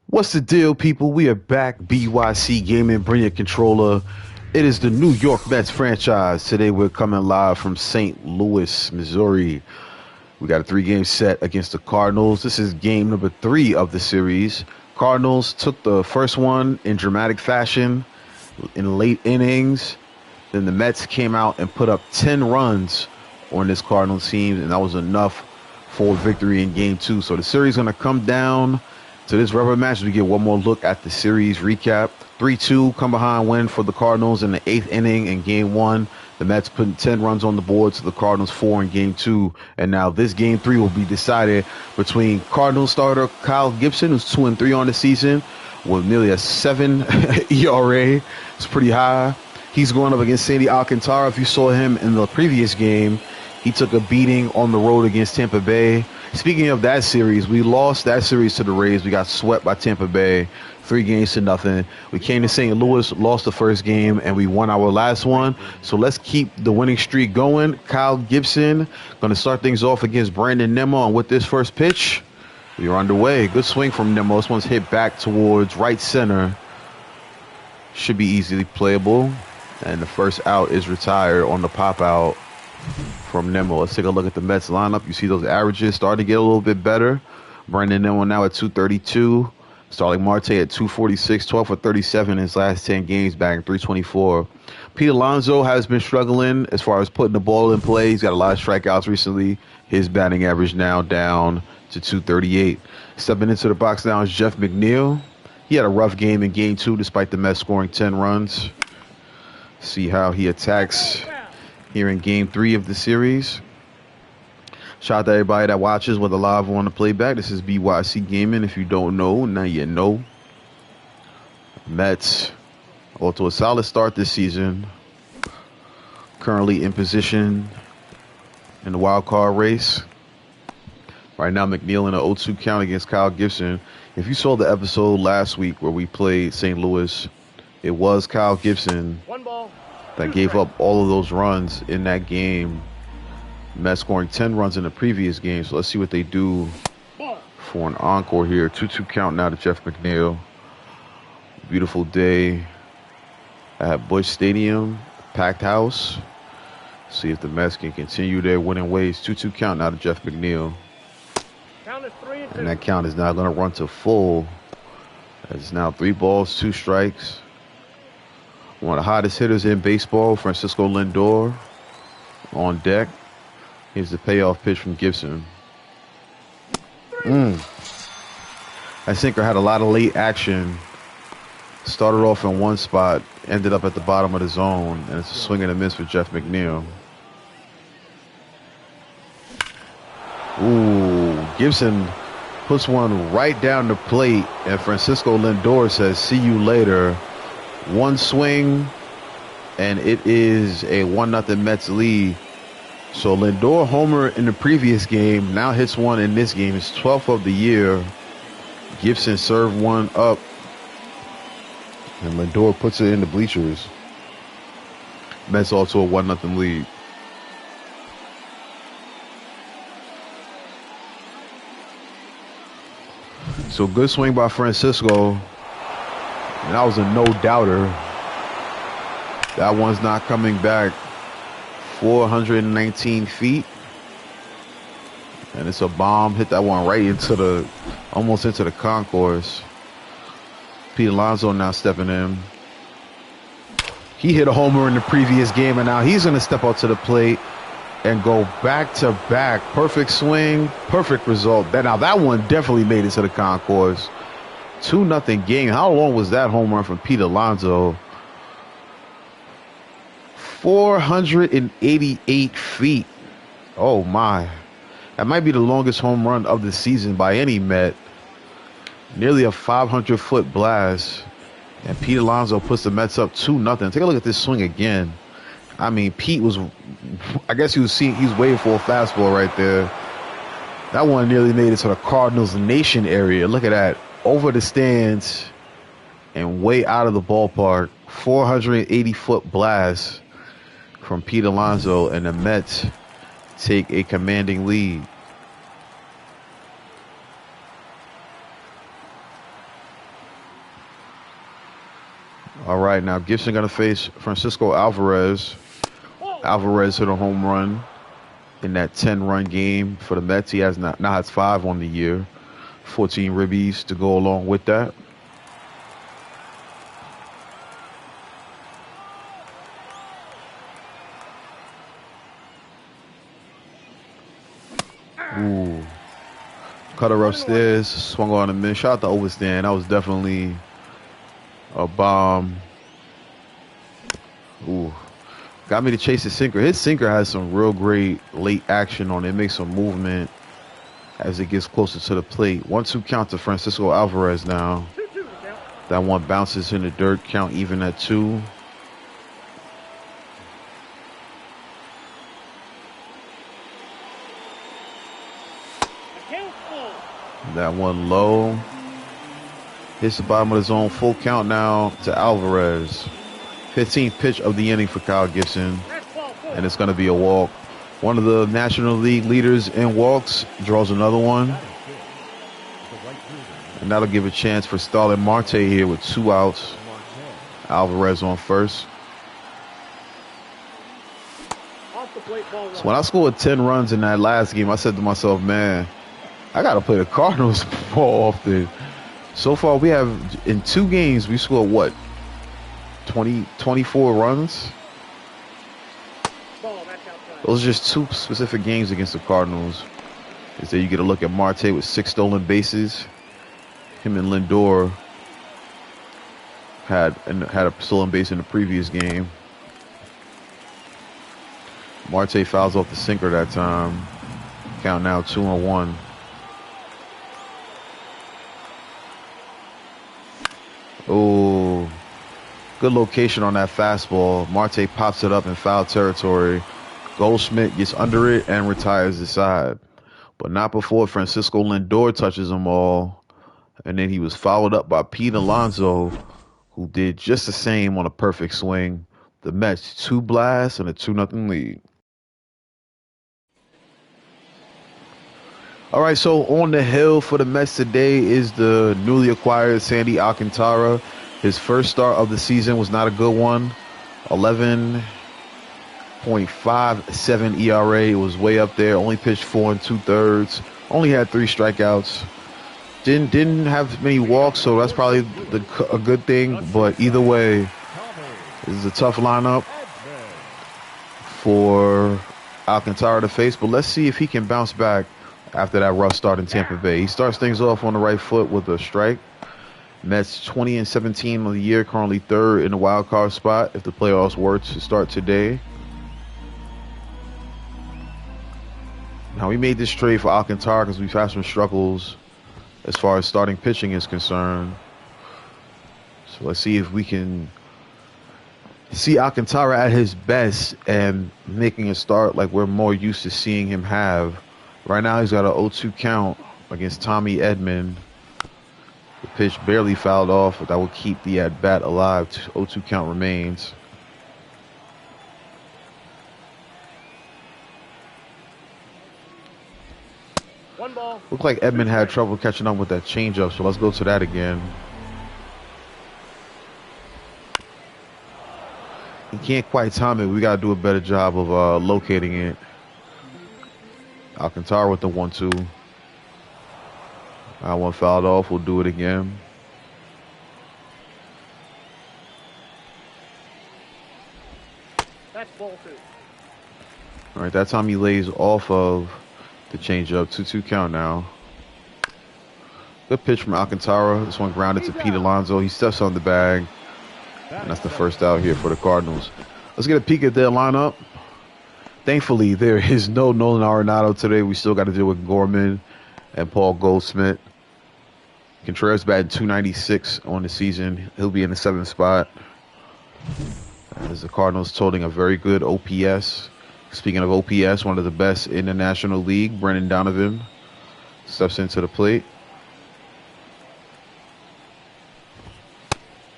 What's the deal, people? We are back. BYC Gaming, bring your controller. It is the New York Mets franchise. Today we're coming live from St. Louis, Missouri. We got a 3-game set against the Cardinals. This is game number 3 of the series. Cardinals took the first one in dramatic fashion in late innings. Then the Mets came out and put up 10 runs on this Cardinals team, and that was enough for victory in game 2. So the series is going to come down to this rubber match. We get one more look at the series recap. 3-2 come behind win for the Cardinals in the 8th inning in game 1. The Mets putting 10 runs on the board to the Cardinals 4 in game 2. And now this game 3 will be decided between Cardinals starter Kyle Gibson, who's 2-3 on the season with nearly a 7 ERA. It's pretty high. He's going up against Sandy Alcantara. If you saw him in the previous game, he took a beating on the road against Tampa Bay. Speaking of that series, we lost that series to the Rays. We got swept by Tampa Bay, 3-0. We came to St. Louis, lost the first game, and we won our last one. So let's keep the winning streak going. Kyle Gibson going to start things off against Brandon Nimmo. And with this first pitch, we are underway. Good swing from Nimmo. This one's hit back towards right center. Should be easily playable. And the first out is retired on the pop out from Nimmo. Let's take a look at the Mets lineup. You see those averages starting to get a little bit better. Brandon Nimmo now at 232. Starling Marte at 246, 12 for 37 in his last 10 games, batting 324. Pete Alonso has been struggling as far as putting the ball in play. He's got a lot of strikeouts recently. His batting average now down to 238. Stepping into the box now is Jeff McNeil. He had a rough game in game 2 despite the Mets scoring 10 runs. See how he attacks here in game 3 of the series. Shout out to everybody that watches whether live or on the playback. This is BYC Gaming. If you don't know, now you know. Mets off to a solid start this season. Currently in position in the wild card race. Right now, McNeil in an 0-2 count against Kyle Gibson. If you saw the episode last week where we played St. Louis, it was Kyle Gibson that gave up all of those runs in that game. Mets scoring 10 runs in the previous game. So let's see what they do for an encore here. 2-2 count now to Jeff McNeil. Beautiful day at Busch Stadium. Packed house. See if the Mets can continue their winning ways. 2-2 count now to Jeff McNeil. And that count is now going to run to full. It's now 3 balls, 2 strikes. One of the hottest hitters in baseball, Francisco Lindor, on deck. Here's the payoff pitch from Gibson. That sinker had a lot of late action. Started off in one spot, ended up at the bottom of the zone, and it's a swing and a miss for Jeff McNeil. Gibson puts one right down the plate, and Francisco Lindor says, "See you later." One swing, and it is a 1-0 Mets lead. So Lindor homer in the previous game, now hits one in this game. It's 12th of the year. Gibson served one up, and Lindor puts it in the bleachers. Mets also a 1-0 lead. So good swing by Francisco. And that was a no-doubter. That one's not coming back. 419 feet. And it's a bomb. Hit that one right into almost into the concourse. Pete Alonso now stepping in. He hit a homer in the previous game, and now he's going to step out to the plate and go back-to-back. Perfect swing, perfect result. Now that one definitely made it to the concourse. 2-0 game. How long was that home run from Pete Alonso? 488 feet. Oh, my. That might be the longest home run of the season by any Met. Nearly a 500-foot blast. And Pete Alonso puts the Mets up 2-0. Take a look at this swing again. I mean, Pete was, I guess he was waiting for a fastball right there. That one nearly made it to the Cardinals Nation area. Look at that. Over the stands and way out of the ballpark. 480-foot blast from Pete Alonso, and the Mets take a commanding lead. right, now Gibson going to face Francisco Alvarez. Alvarez hit a home run in that 10-run game for the Mets. He has now has 5 on the year. 14 ribbies to go along with that. Ooh. Cutter upstairs, swung on a miss. Shout out to Overstand. That was definitely a bomb. Ooh. Got me to chase his sinker. His sinker has some real great late action on it. It makes some movement as it gets closer to the plate. 1-2 count to Francisco Alvarez now. That one bounces in the dirt. Count even at 2. That one low. Hits the bottom of the zone. Full count now to Alvarez. 15th pitch of the inning for Kyle Gibson. And it's going to be a walk. One of the National League leaders in walks draws another one. And that'll give a chance for Starlin Marte here with 2 outs. Alvarez on first. So when I scored 10 runs in that last game, I said to myself, man, I got to play the Cardinals more often. So far, we have, in 2 games, we scored what? 24 runs? Those are just 2 specific games against the Cardinals. Is that you get a look at Marte with 6 stolen bases. Him and Lindor had a stolen base in the previous game. Marte fouls off the sinker that time. Count now 2-1. Oh, good location on that fastball. Marte pops it up in foul territory. Goldschmidt gets under it and retires the side. But not before Francisco Lindor touches them all. And then he was followed up by Pete Alonso, who did just the same on a perfect swing. The Mets 2 blasts and a 2-0 lead. All right, so on the hill for the Mets today is the newly acquired Sandy Alcantara. His first start of the season was not a good one. 11.57 ERA. It was way up there. Only pitched 4 2/3. Only had 3 strikeouts. Didn't have many walks, so that's probably a good thing. But either way, this is a tough lineup for Alcantara to face. But let's see if he can bounce back after that rough start in Tampa Bay. He starts things off on the right foot with a strike. Mets 20-17 on the year, currently 3rd in the wild card spot if the playoffs were to start today. Now, we made this trade for Alcantara because we've had some struggles as far as starting pitching is concerned. So let's see if we can see Alcantara at his best and making a start like we're more used to seeing him have. Right now, he's got an 0-2 count against Tommy Edman. The pitch barely fouled off, but that will keep the at-bat alive. 0-2 count remains. Looked like Edman had trouble catching up with that changeup, so let's go to that again. He can't quite time it. We got to do a better job of locating it. Alcantara with the 1-2. That one fouled off. We'll do it again. That's ball 2. All right, that time he lays off of the changeup. 2-2 count now. Good pitch from Alcantara. This one grounded to Pete Alonso. He steps on the bag. And that's the first out here for the Cardinals. Let's get a peek at their lineup. Thankfully, there is no Nolan Arenado today. We still got to deal with Gorman and Paul Goldschmidt. Contreras batting .296 on the season. He'll be in the 7th spot. As the Cardinals toting a very good OPS. Speaking of OPS, one of the best in the National League, Brendan Donovan steps into the plate.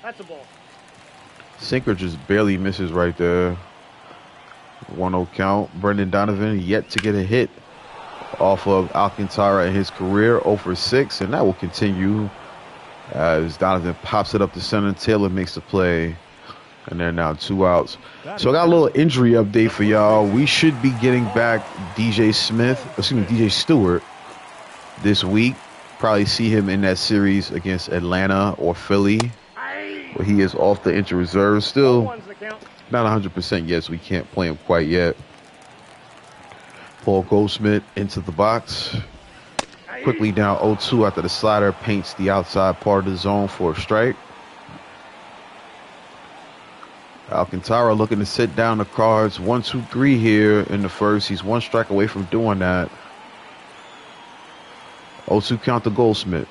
That's a ball. Sinker just barely misses right there. 1-0 count. Brendan Donovan yet to get a hit off of Alcantara in his career, 0 for 6, and that will continue as Donovan pops it up to center. Taylor makes the play. And they're now 2 outs. So I got a little injury update for y'all. We should be getting back DJ Stewart this week. Probably see him in that series against Atlanta or Philly, where he is off the injured reserve. Still not 100% yet, so we can't play him quite yet. Paul Goldschmidt into the box. Quickly down 0-2 after the slider paints the outside part of the zone for a strike. Alcantara looking to sit down the Cards. 1-2-3 here in the first. He's 1 strike away from doing that. 0-2 count to Goldschmidt.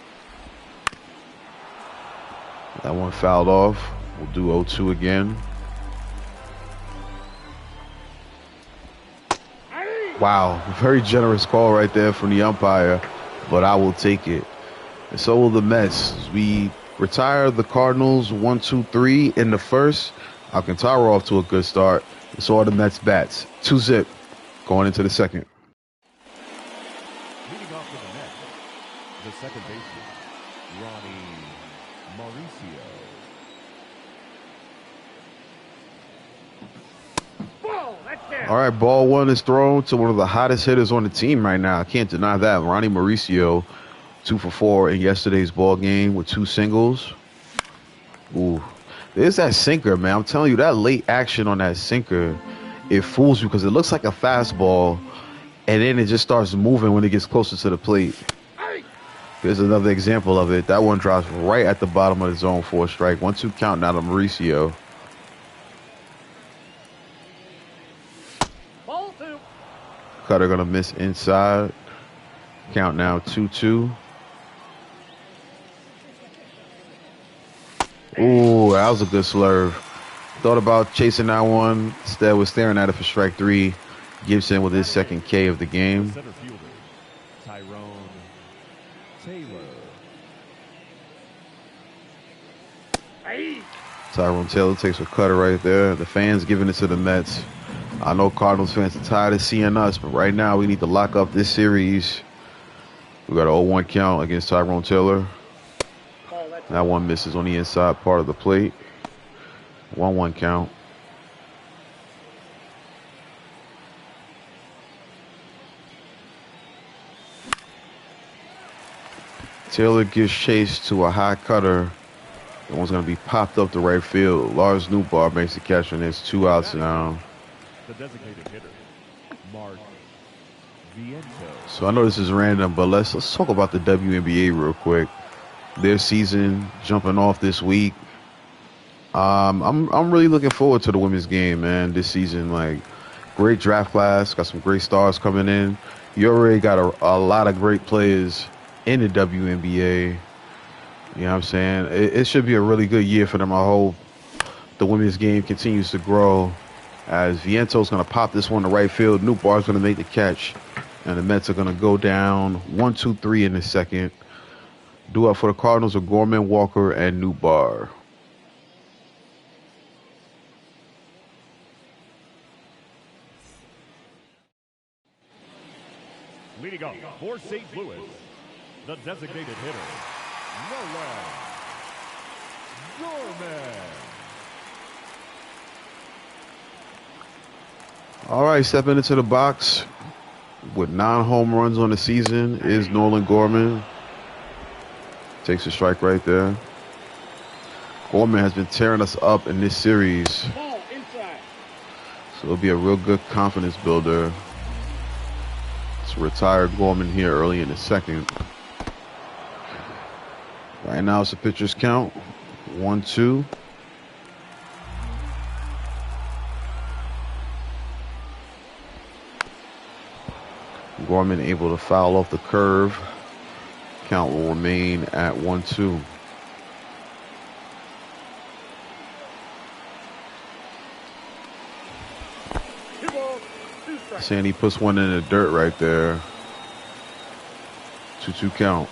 That one fouled off. We'll do 0-2 again. Wow, very generous call right there from the umpire, but I will take it. And so will the Mets. We retire the Cardinals 1-2-3 in the first. Alcantara off to a good start. And so are the Mets bats. 2-zip going into the second. Leading off for the Mets, the second baseman, Ronnie Mauricio. All right, ball 1 is thrown to one of the hottest hitters on the team right now. I can't deny that. Ronnie Mauricio, 2 for 4 in yesterday's ball game with 2 singles. Ooh. There's that sinker, man. I'm telling you, that late action on that sinker, it fools you because it looks like a fastball, and then it just starts moving when it gets closer to the plate. There's another example of it. That one drops right at the bottom of the zone for a strike. 1-2 count now to Mauricio. Cutter going to miss inside. Count now 2-2. Ooh, that was a good slurve. Thought about chasing that one. Instead was staring at it for strike 3. Gibson with his second K of the game. Center fielder, Tyrone Taylor. Tyrone Taylor takes a cutter right there. The fans giving it to the Mets. I know Cardinals fans are tired of seeing us, but right now we need to lock up this series. We got an 0-1 count against Tyrone Taylor. That one misses on the inside part of the plate. 1-1 count. Taylor gives chase to a high cutter. That one's going to be popped up to right field. Lars Newbar makes the catch, and there's 2 outs now. The designated hitter, Mark Viento. So I know this is random, but let's talk about the WNBA real quick. Their season jumping off this week. I'm really looking forward to the women's game, man. This season, like, great draft class, got some great stars coming in. You already got a lot of great players in the WNBA. You know what I'm saying? It should be a really good year for them. I hope the women's game continues to grow, as Viento's going to pop this one to right field. Newbar's going to make the catch, and the Mets are going to go down 1-2-3 in the second. Due up for the Cardinals are Gorman, Walker, and Newbar. Leading off for St. Louis, the designated hitter, Noah Gorman. All right, stepping into the box with 9 home runs on the season is Nolan Gorman. Takes a strike right there. Gorman has been tearing us up in this series. So it'll be a real good confidence builder. It's retired Gorman here early in the second. Right now it's a pitcher's count. 1-2. Gorman able to foul off the curve. Count will remain at 1-2. Sandy puts one in the dirt right there. 2-2 count.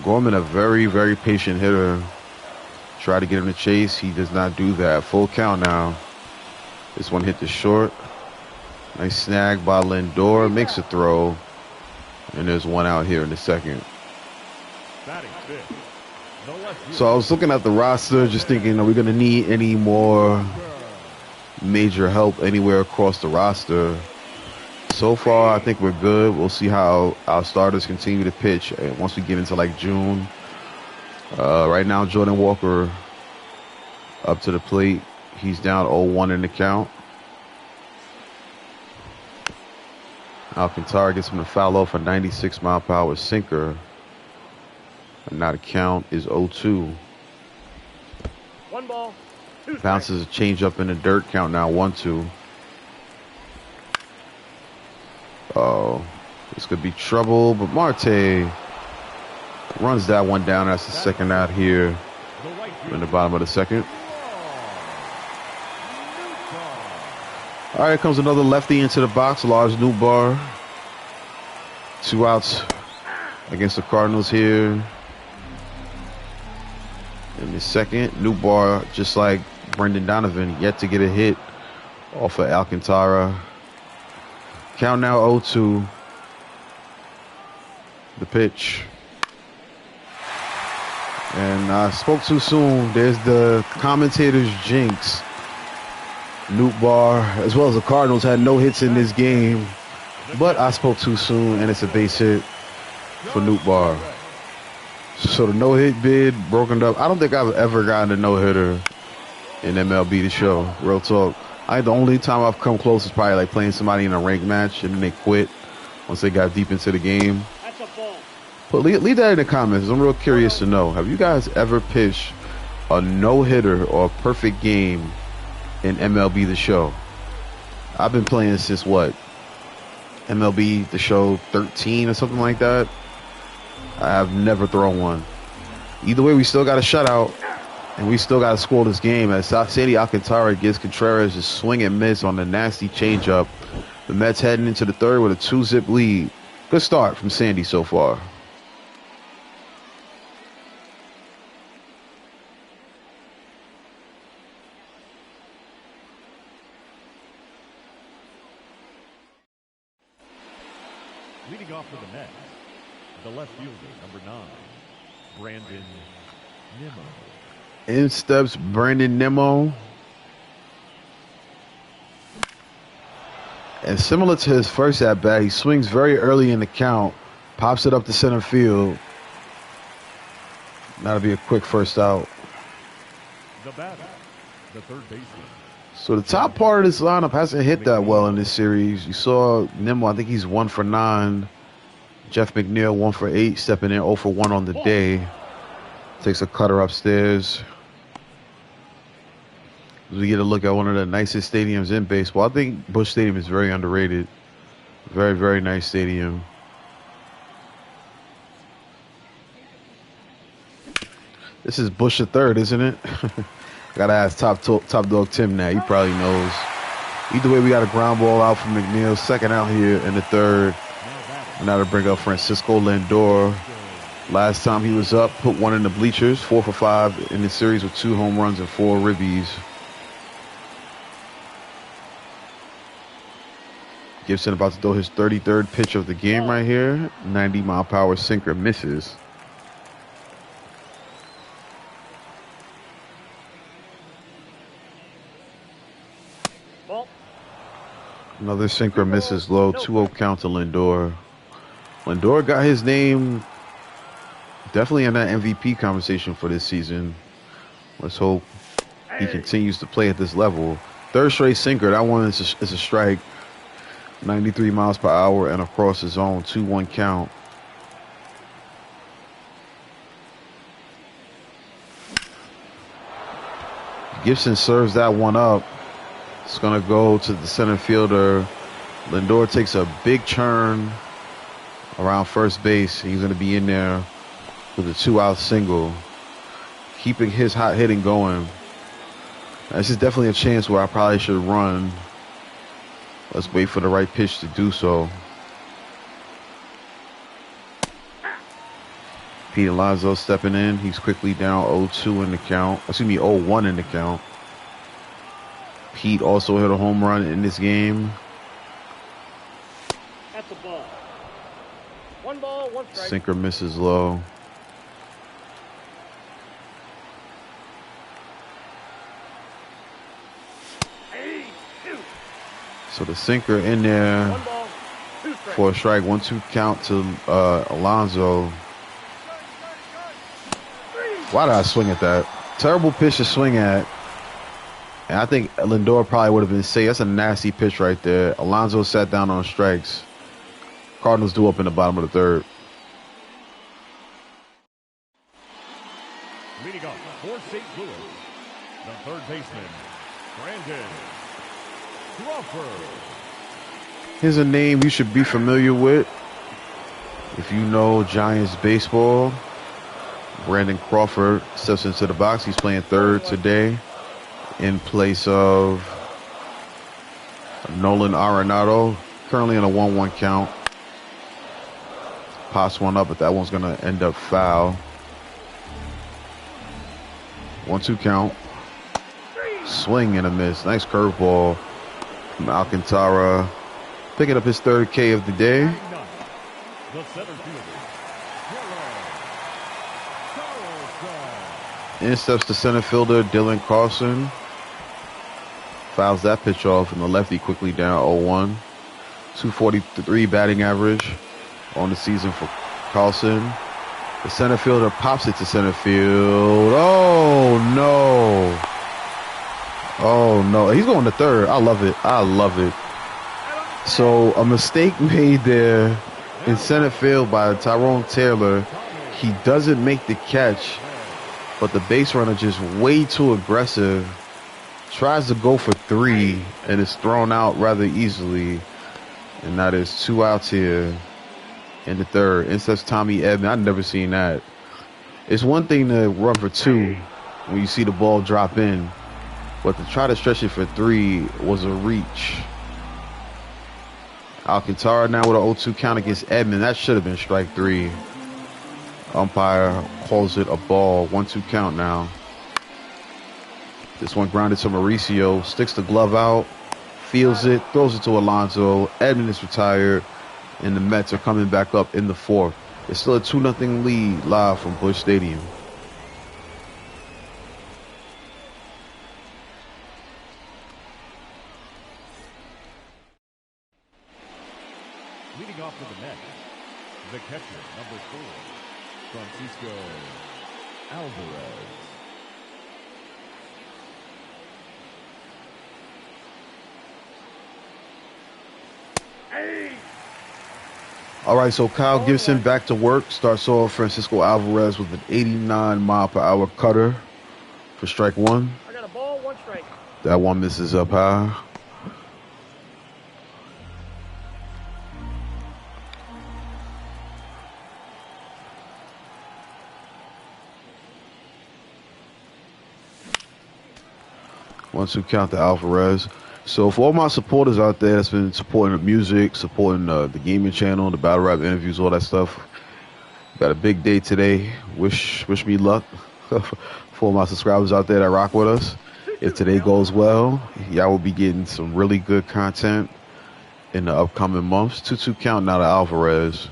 Gorman, a very, very patient hitter. Try to get him to chase. He does not do that. Full count now. This one hit the short. Nice snag by Lindor. Makes a throw. And there's 1 out here in the second. Batting fifth, So I was looking at the roster, just thinking, are we going to need any more major help anywhere across the roster? So far, I think we're good. We'll see how our starters continue to pitch once we get into like June. Right now, Jordan Walker up to the plate. He's down 0-1 in the count. Alcantara gets him to foul off a 96-mile-per-hour sinker. And now the count is 0-2. 1 ball, 2 Bounces a changeup in the dirt. Count now 1-2. Oh, this could be trouble, but Marte runs that one down. That's the second out here in the bottom of the second. All right, comes another lefty into the box. Lars Nootbaar. 2 outs against the Cardinals here. In the second, Nootbaar, just like Brendan Donovan, yet to get a hit off of Alcantara. Count now 0-2. The pitch. And I spoke too soon. There's the commentator's jinx. Nootbaar, as well as the Cardinals, had no hits in this game. But I spoke too soon, and it's a base hit for Nootbaar. So the no-hit bid broken up. I don't think I've ever gotten a no-hitter in MLB The Show. Real talk. The only time I've come close is probably like playing somebody in a ranked match and then they quit once they got deep into the game. That's a ball. But leave that in the comments. I'm real curious to know. Have you guys ever pitched a no-hitter or a perfect game in MLB The Show? I've been playing since what? MLB The Show 13 or something like that. I have never thrown one. Either way, we still got a shutout. And we still got to score this game as Sandy Alcantara gives Contreras a swing and miss on the nasty changeup. The Mets heading into the third with a 2-zip lead. Good start from Sandy so far. Leading off for the Mets, the left fielder, number 9, Brandon Nimmo. In steps Brandon Nimmo. And similar to his first at-bat, he swings very early in the count, pops it up to center field. That'll be a quick first out. The batter, the third baseman. So the top part of this lineup hasn't hit that well in this series. You saw Nimmo, I think he's 1 for 9. Jeff McNeil 1 for 8, stepping in 0 for 1 on the day. Takes a cutter upstairs. We get a look at one of the nicest stadiums in baseball. I think Busch Stadium is very underrated. Very, very nice stadium. This is Busch the third, isn't it? Gotta ask top dog Tim now. He probably knows. Either way, we got a ground ball out from McNeil. Second out here in the third. Now to bring up Francisco Lindor. Last time he was up, put one in the bleachers. 4 for 5 in the series with 2 home runs and 4 ribbies. Gibson about to throw his 33rd pitch of the game right here. 90-mile-per-hour sinker misses. Ball. Another sinker misses low. 2-0 count to Lindor. Lindor got his name definitely in that MVP conversation for this season. Let's hope he continues to play at this level. Third straight sinker. That one is a strike. 93 miles per hour and across the zone. 2-1 count. Gibson serves that one up. It's going to go to the center fielder. Lindor takes a big turn around first base. He's going to be in there with a 2-out single, keeping his hot hitting going. This is definitely a chance where I probably should run. Let's wait for the right pitch to do so. Pete Alonso stepping in. He's quickly down 0-2 in the count. Excuse me, 0-1 in the count. Pete also hit a home run in this game. That's a ball. 1 ball, 1 strike. Sinker misses low. So the sinker in there for a strike. 1-2 count to Alonso. Why did I swing at that? Terrible pitch to swing at. And I think Lindor probably would have been safe. That's a nasty pitch right there. Alonso sat down on strikes. Cardinals due up in the bottom of the third. Leading off for St. Louis, the third baseman, Brandon Crawford. Here's a name you should be familiar with if you know Giants baseball. Brandon Crawford steps into the box. He's playing third today in place of Nolan Arenado, currently in a 1-1 count. Pops one up, but that one's going to end up foul. 1-2 count. Swing and a miss. Nice curveball from Alcantara. Picking up his third K of the day. The center fielder, In steps the center fielder, Dylan Carlson. Fouls that pitch off, and the lefty quickly down 0-1. 243 batting average on the season for Carlson. The center fielder pops it to center field. Oh, no. Oh, no. He's going to third. I love it. I love it. So a mistake made there in center field by Tyrone Taylor. He doesn't make the catch, but the base runner just way too aggressive. Tries to go for 3 and is thrown out rather easily. And that is 2 outs here in the third. Instead, Tommy Edman. I've never seen that. It's one thing to run for 2 when you see the ball drop in, but to try to stretch it for 3 was a reach. Alcantara now with an 0-2 count against Edman. That should have been strike 3. Umpire calls it a ball. 1-2 count now. This one grounded to Mauricio. Sticks the glove out. Feels it. Throws it to Alonso. Edman is retired. And the Mets are coming back up in the fourth. It's still a 2-0 lead live from Busch Stadium. leading off for the Mets, the catcher, number 4, Francisco Alvarez. All right, so Kyle Gibson back to work. Starts off Francisco Alvarez with an 89-mile-per-hour cutter for strike 1. I got a ball, 1 strike. That one misses up high. Once we count to Alvarez. So for all my supporters out there that's been supporting the music, supporting the gaming channel, the battle rap interviews, all that stuff, got a big day today. Wish me luck. For all my subscribers out there that rock with us. If today goes well, y'all will be getting some really good content in the upcoming months. 2-2 count now to Alvarez.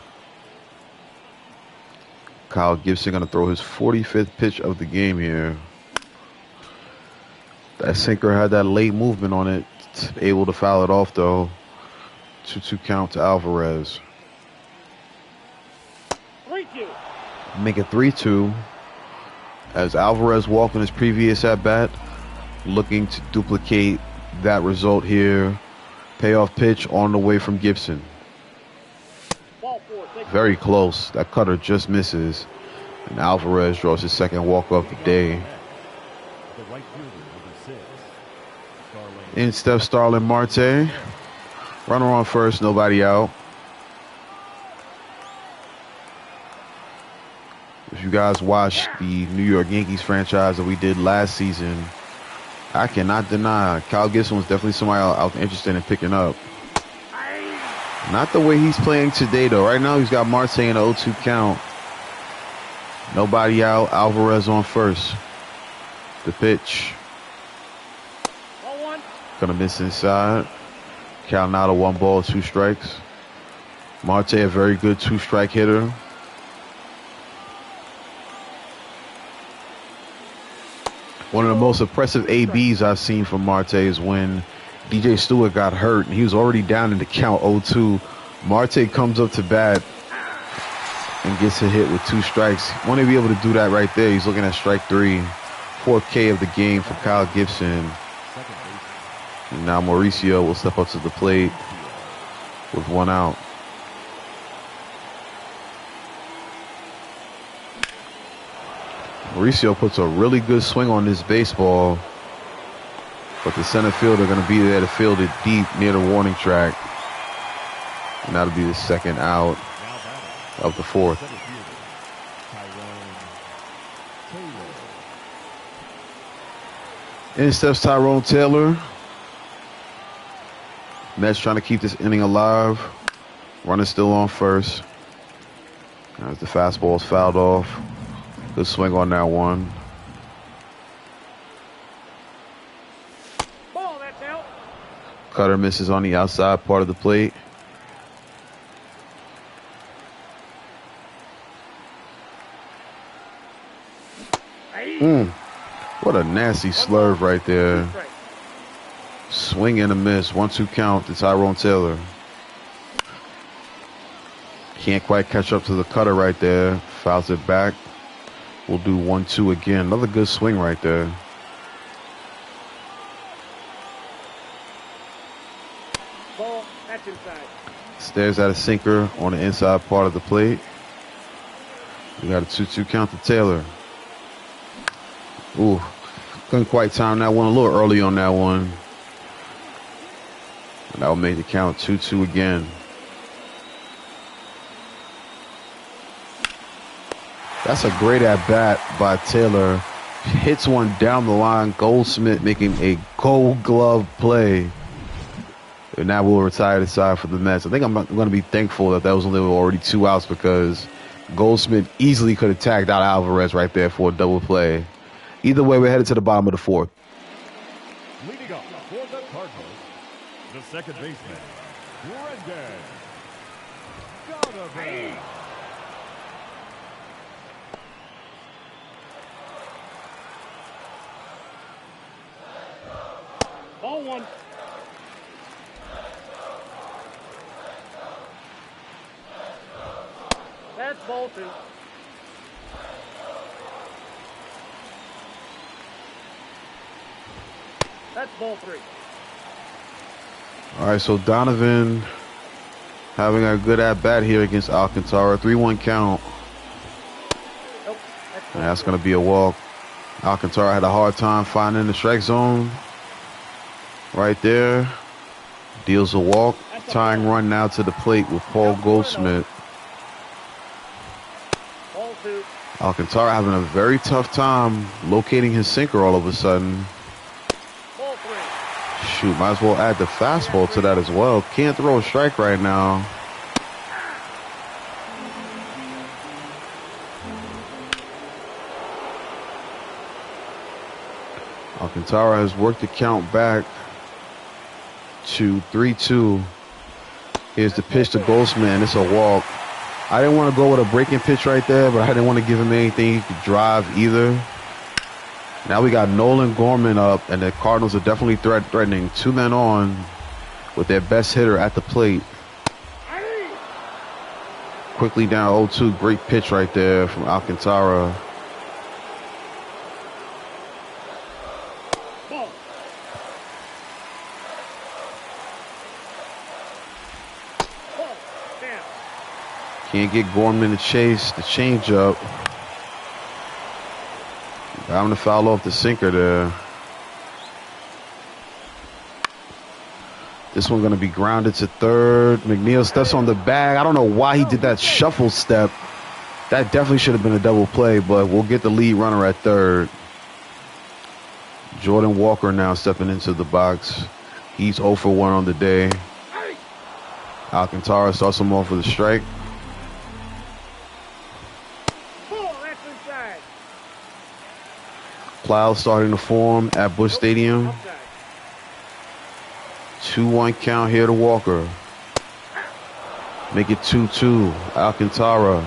Kyle Gibson going to throw his 45th pitch of the game here. That sinker had that late movement on it. Able to foul it off, though. 2-2 count to Alvarez. 3-2. Make it 3-2. As Alvarez walked in his previous at-bat, looking to duplicate that result here. Payoff pitch on the way from Gibson. Ball 4, Very close. That cutter just misses. And Alvarez draws his second walk of the day. The right fielder, number 6, Starling. In steps Starling Marte. Runner on first, nobody out. If you guys watched the New York Yankees franchise that we did last season, I cannot deny Kyle Gibson was definitely somebody I was interested in picking up. Not the way he's playing today, though. Right now, he's got Marte in an 0-2 count. Nobody out. Alvarez on first. The pitch. Ball 1. Gonna miss inside. Counting out a 1 ball, 2 strikes. Marte, a very good 2-strike hitter. One of the most impressive ABs I've seen from Marte is when DJ Stewart got hurt, and he was already down in the count 0-2. Marte comes up to bat and gets a hit with 2 strikes. Want to be able to do that right there. He's looking at strike 3. 4th K of the game for Kyle Gibson. And now Mauricio will step up to the plate with 1 out. Mauricio puts a really good swing on this baseball, but the center fielder are going to be there to field it deep near the warning track. And that'll be the 2nd out of the 4th. In steps Tyrone Taylor. Mets trying to keep this inning alive. Runner still on first. As the fastball is fouled off. Good swing on that one. Ball, that's out. Cutter misses on the outside part of the plate. What a nasty slurve right there. Swing and a miss. 1-2 count to Tyrone Taylor. Can't quite catch up to the cutter right there. Fouls it back. We'll do 1-2 again. Another good swing right there. Ball, that's inside. Stares at a sinker on the inside part of the plate. We got a 2-2 count to Taylor. Ooh, couldn't quite time that one. A little early on that one. And that will make the count 2-2 again. That's a great at-bat by Taylor. Hits one down the line. Goldsmith making a gold glove play. And now we'll retire the side for the Mets. I think I'm going to be thankful that was only already 2 outs, because Goldsmith easily could have tagged out Alvarez right there for a double play. Either way, we're headed to the bottom of the 4th. Leading off for the Cardinals, the second baseman, Brendan Donovan. Ball 1. That's ball 2. That's ball 3. All right, so Donovan having a good at-bat here against Alcantara. 3-1 count. Nope. And that's going to be a walk. Alcantara had a hard time finding the strike zone. Right there. Deals a walk. Tying run now to the plate with Paul Goldsmith. Ball 2. Alcantara having a very tough time locating his sinker all of a sudden. Ball 3. Shoot, might as well add the fastball to that as well. Can't throw a strike right now. Alcantara has worked the count back to 3-2. Here's the pitch to Goldsmith, and it's a walk. I didn't want to go with a breaking pitch right there, but I didn't want to give him anything he could drive either. Now we got Nolan Gorman up, and the Cardinals are definitely threatening. 2 men on with their best hitter at the plate. Quickly down 0-2. Great pitch right there from Alcantara. Ball. Ball. Down. Can't get Gorman to chase the changeup. Got him to foul off the sinker there. This one going to be grounded to third. McNeil steps on the bag. I don't know why he did that shuffle step. That definitely should have been a double play, but we'll get the lead runner at third. Jordan Walker now stepping into the box. He's 0 for 1 on the day. Alcantara starts him off with a strike. Cloud starting to form at Busch Stadium. 2-1 count here to Walker. Make it 2-2. Alcantara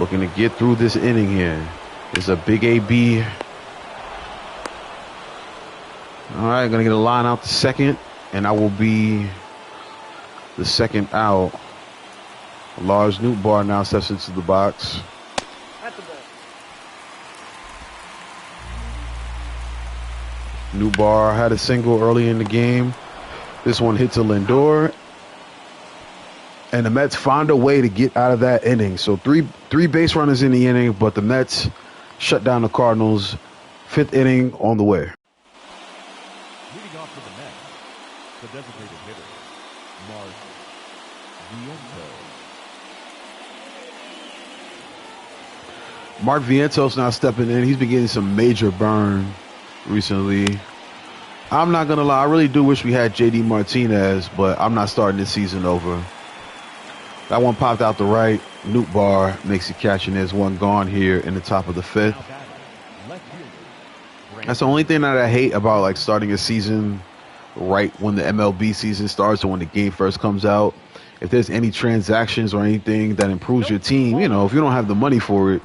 looking to get through this inning here. It's a big AB. All right, going to get a line out to second, and I will be the second out. Lars Nootbaar now steps into the box. At the ball. Nootbaar had a single early in the game. This one hit to Lindor. And the Mets find a way to get out of that inning. So three base runners in the inning, but the Mets shut down the Cardinals. Fifth inning on the way. Leading off for the Mets, the designated hitter, Mark Vientos. Mark Vientos now stepping in. He's been getting some major burn recently. I'm not going to lie. I really do wish we had J.D. Martinez, but I'm not starting this season over. That one popped out the right. Nootbaar makes a catch, and there's one gone here in the top of the fifth. That's the only thing that I hate about like starting a season right when the MLB season starts or when the game first comes out. If there's any transactions or anything that improves your team, you know, if you don't have the money for it,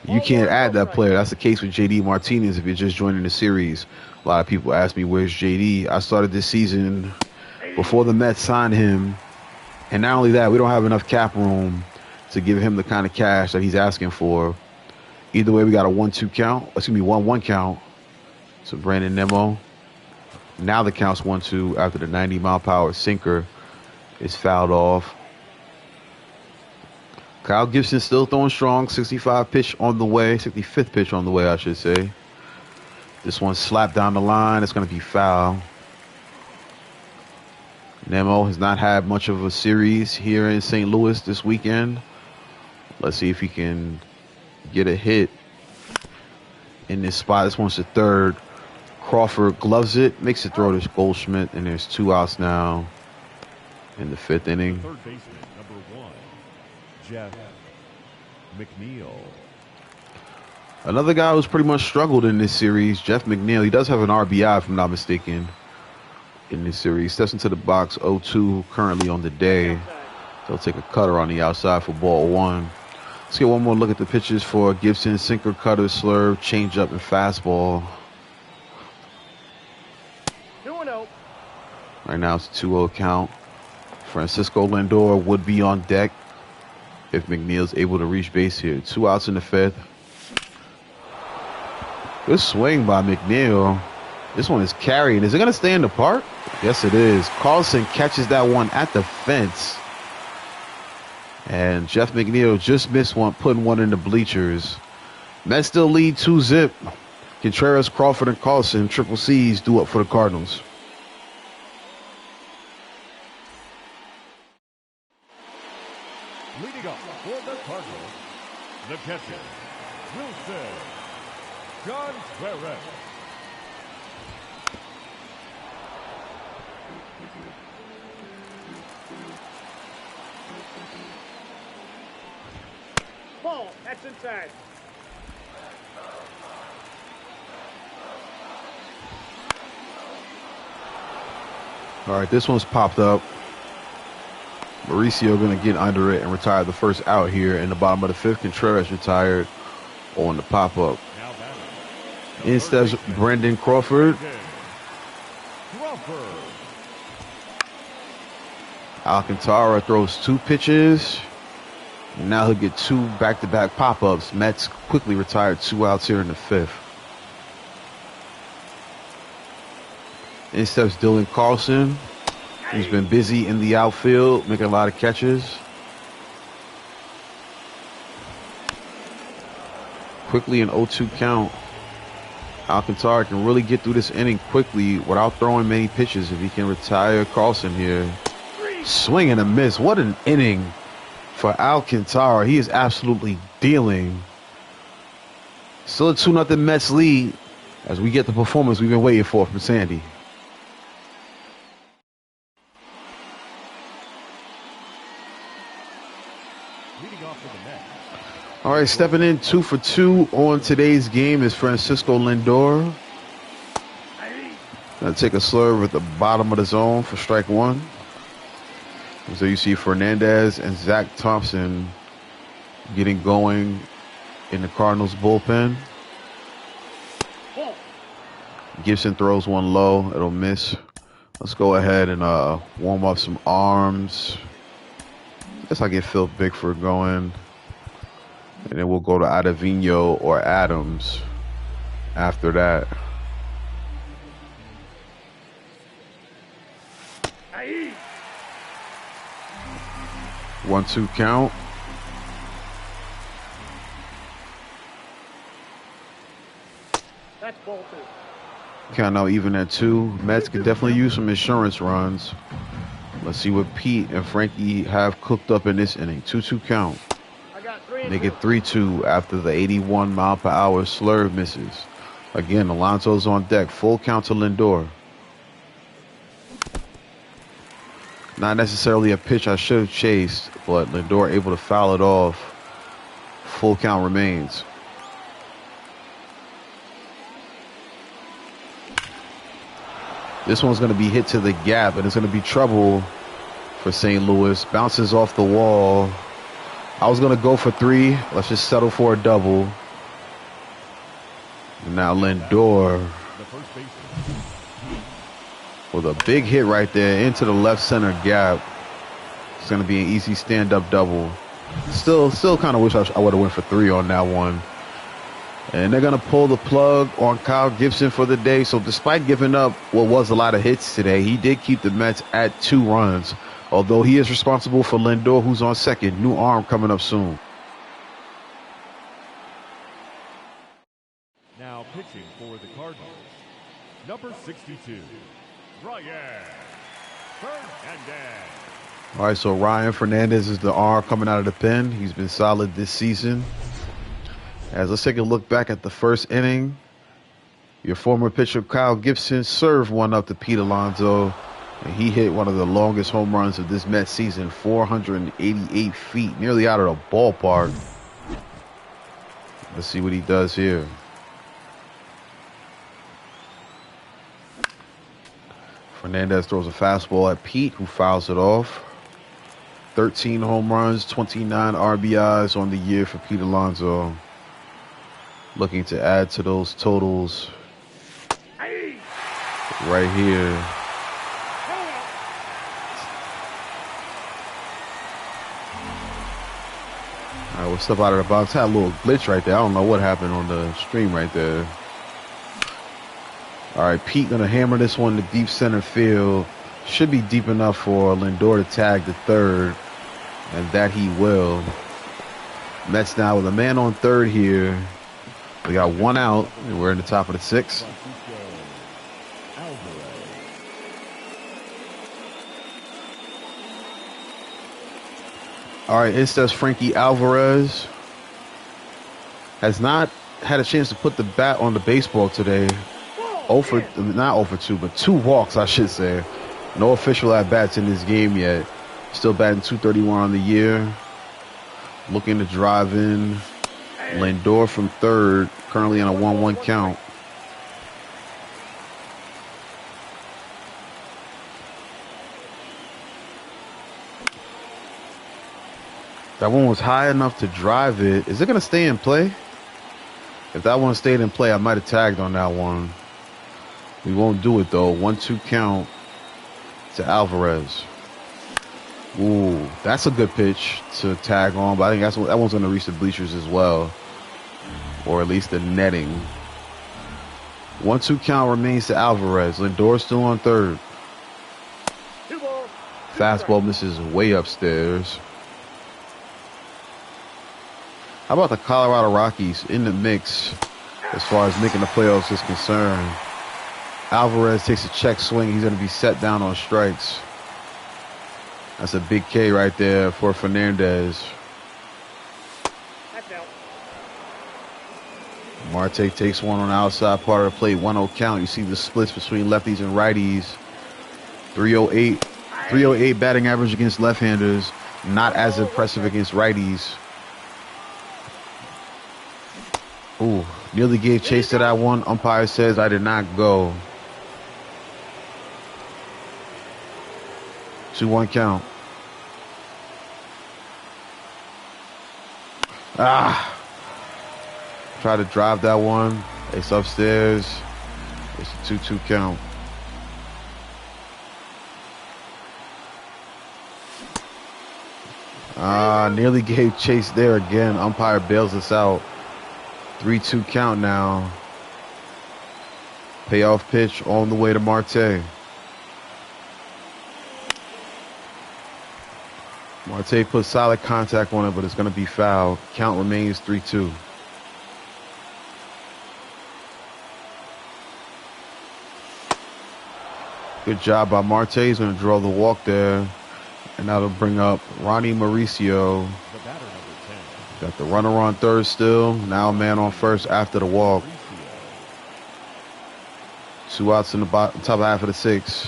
you can't add that player. That's the case with J.D. Martinez if you're just joining the series. A lot of people ask me, where's J.D.? I started this season before the Mets signed him. And not only that, we don't have enough cap room to give him the kind of cash that he's asking for. Either way, we got a 1-2 count. Excuse me, 1-1 count. So Brandon Nimmo. Now the count's 1-2 after the 90-mile-per-hour sinker is fouled off. Kyle Gibson still throwing strong. 65 pitch on the way. 65th pitch on the way, I should say. This one slapped down the line. It's going to be foul. Nimmo has not had much of a series here in St. Louis this weekend. Let's see if he can get a hit in this spot. This one's the third. Crawford gloves it, makes it throw to Goldschmidt, and there's 2 outs now in the fifth inning. Third baseman, number 1, Jeff McNeil. Another guy who's pretty much struggled in this series, Jeff McNeil. He does have an RBI, if I'm not mistaken, in this series. Steps into the box, 0-2 currently on the day. They'll take a cutter on the outside for ball 1. Let's get one more look at the pitches for Gibson. Sinker, cutter, slurve, changeup, and fastball. 2-0. Right now it's a 2-0 count. Francisco Lindor would be on deck if McNeil's able to reach base here. 2 outs in the fifth. Good swing by McNeil. This one is carrying. Is it going to stay in the park? Yes, it is. Carlson catches that one at the fence. And Jeff McNeil just missed one, putting one in the bleachers. Mets still lead 2-0. Contreras, Crawford, and Carlson, triple C's, due up for the Cardinals. Leading up for the Cardinals, the catcher, Wilson Contreras. Ball. That's inside. All right, this one's popped up. Mauricio going to get under it and retire the first out here in the bottom of the fifth. Contreras retired on the pop-up. In steps Brendan Crawford. Alcantara throws 2 pitches. And now he'll get 2 back-to-back pop-ups. Mets quickly retired 2 outs here in the fifth. In steps Dylan Carlson, who's been busy in the outfield, making a lot of catches. Quickly an 0-2 count. Alcantara can really get through this inning quickly without throwing many pitches if he can retire Carlson here. Swing and a miss. What an inning for Alcantara. He is absolutely dealing. Still a 2-0 Mets lead as we get the performance we've been waiting for from Sandy. All right, stepping in 2 for 2 on today's game is Francisco Lindor. Gonna take a slurve at the bottom of the zone for strike 1. So you see Fernandez and Zach Thompson getting going in the Cardinals bullpen. Gibson throws one low. It'll miss. Let's go ahead and warm up some arms. I guess I get Phil Bickford going. And then we'll go to Adavino or Adams after that. Aye. 1-2 count. That's ball 2. Count out even at 2. Mets could definitely use some insurance runs. Let's see what Pete and Frankie have cooked up in this inning. 2-2 count. I got 3 and Make 2. it 3-2 after the 81-mile-per-hour slurve misses. Again, Alonso's on deck. Full count to Lindor. Not necessarily a pitch I should have chased, but Lindor able to foul it off. Full count remains. This one's going to be hit to the gap, and it's going to be trouble for St. Louis. Bounces off the wall. I was going to go for 3. Let's just settle for a double. And now Lindor with a big hit right there into the left center gap. It's going to be an easy stand-up double. Still kind of wish I would have went for 3 on that one. And they're going to pull the plug on Kyle Gibson for the day. So despite giving up what was a lot of hits today, he did keep the Mets at 2 runs. Although he is responsible for Lindor, who's on second. New arm coming up soon. Now pitching for the Cardinals, number 62, Ryan Fernandez. All right, so Ryan Fernandez is the arm coming out of the pen. He's been solid this season. As let's take a look back at the first inning. Your former pitcher Kyle Gibson served one up to Pete Alonso, and he hit one of the longest home runs of this Mets season, 488 feet, nearly out of the ballpark. Let's see what he does here. Fernandez throws a fastball at Pete, who fouls it off. 13 home runs, 29 RBIs on the year for Pete Alonso. Looking to add to those totals right here. All right, we'll step out of the box. Had a little glitch right there. I don't know what happened on the stream right there. All right, Pete gonna hammer this one to deep center field. Should be deep enough for Lindor to tag the third, and that he will. Mets now with a man on third here. We got 1 out, and we're in the top of the 6th. All right, instead Frankie Alvarez has not had a chance to put the bat on the baseball today. Not 0 for 2, but 2 walks, I should say. No official at-bats in this game yet. Still batting .231 on the year. Looking to drive in. Lindor from third, currently on a 1-1 count. That one was high enough to drive it. Is it going to stay in play? If that one stayed in play, I might have tagged on that one. We won't do it, though. 1-2 count to Alvarez. Ooh, that's a good pitch to tag on, but I think that one's going to reach the bleachers as well. Or at least the netting. 1-2 count remains to Alvarez. Lindor still on third. Fastball misses way upstairs. How about the Colorado Rockies in the mix as far as making the playoffs is concerned? Alvarez takes a check swing. He's going to be set down on strikes. That's a big K right there for Fernandez. Marte takes one on the outside part of the plate. 1-0 count. You see the splits between lefties and righties. 308 batting average against left-handers. Not as impressive against righties. Ooh, nearly gave chase to that one. Umpire says I did not go. 2-1 count. Try to drive that one. It's upstairs. It's a 2-2 count. Nearly gave chase there again. Umpire bails us out. 3-2 count now. Payoff pitch on the way to Marte. Marte put solid contact on it, but it's going to be foul. Count remains 3-2. Good job by Marte. He's going to draw the walk there. And that'll bring up Ronnie Mauricio. Got the runner on third still. Now a man on first after the walk. 2 outs in the top half of the 6th.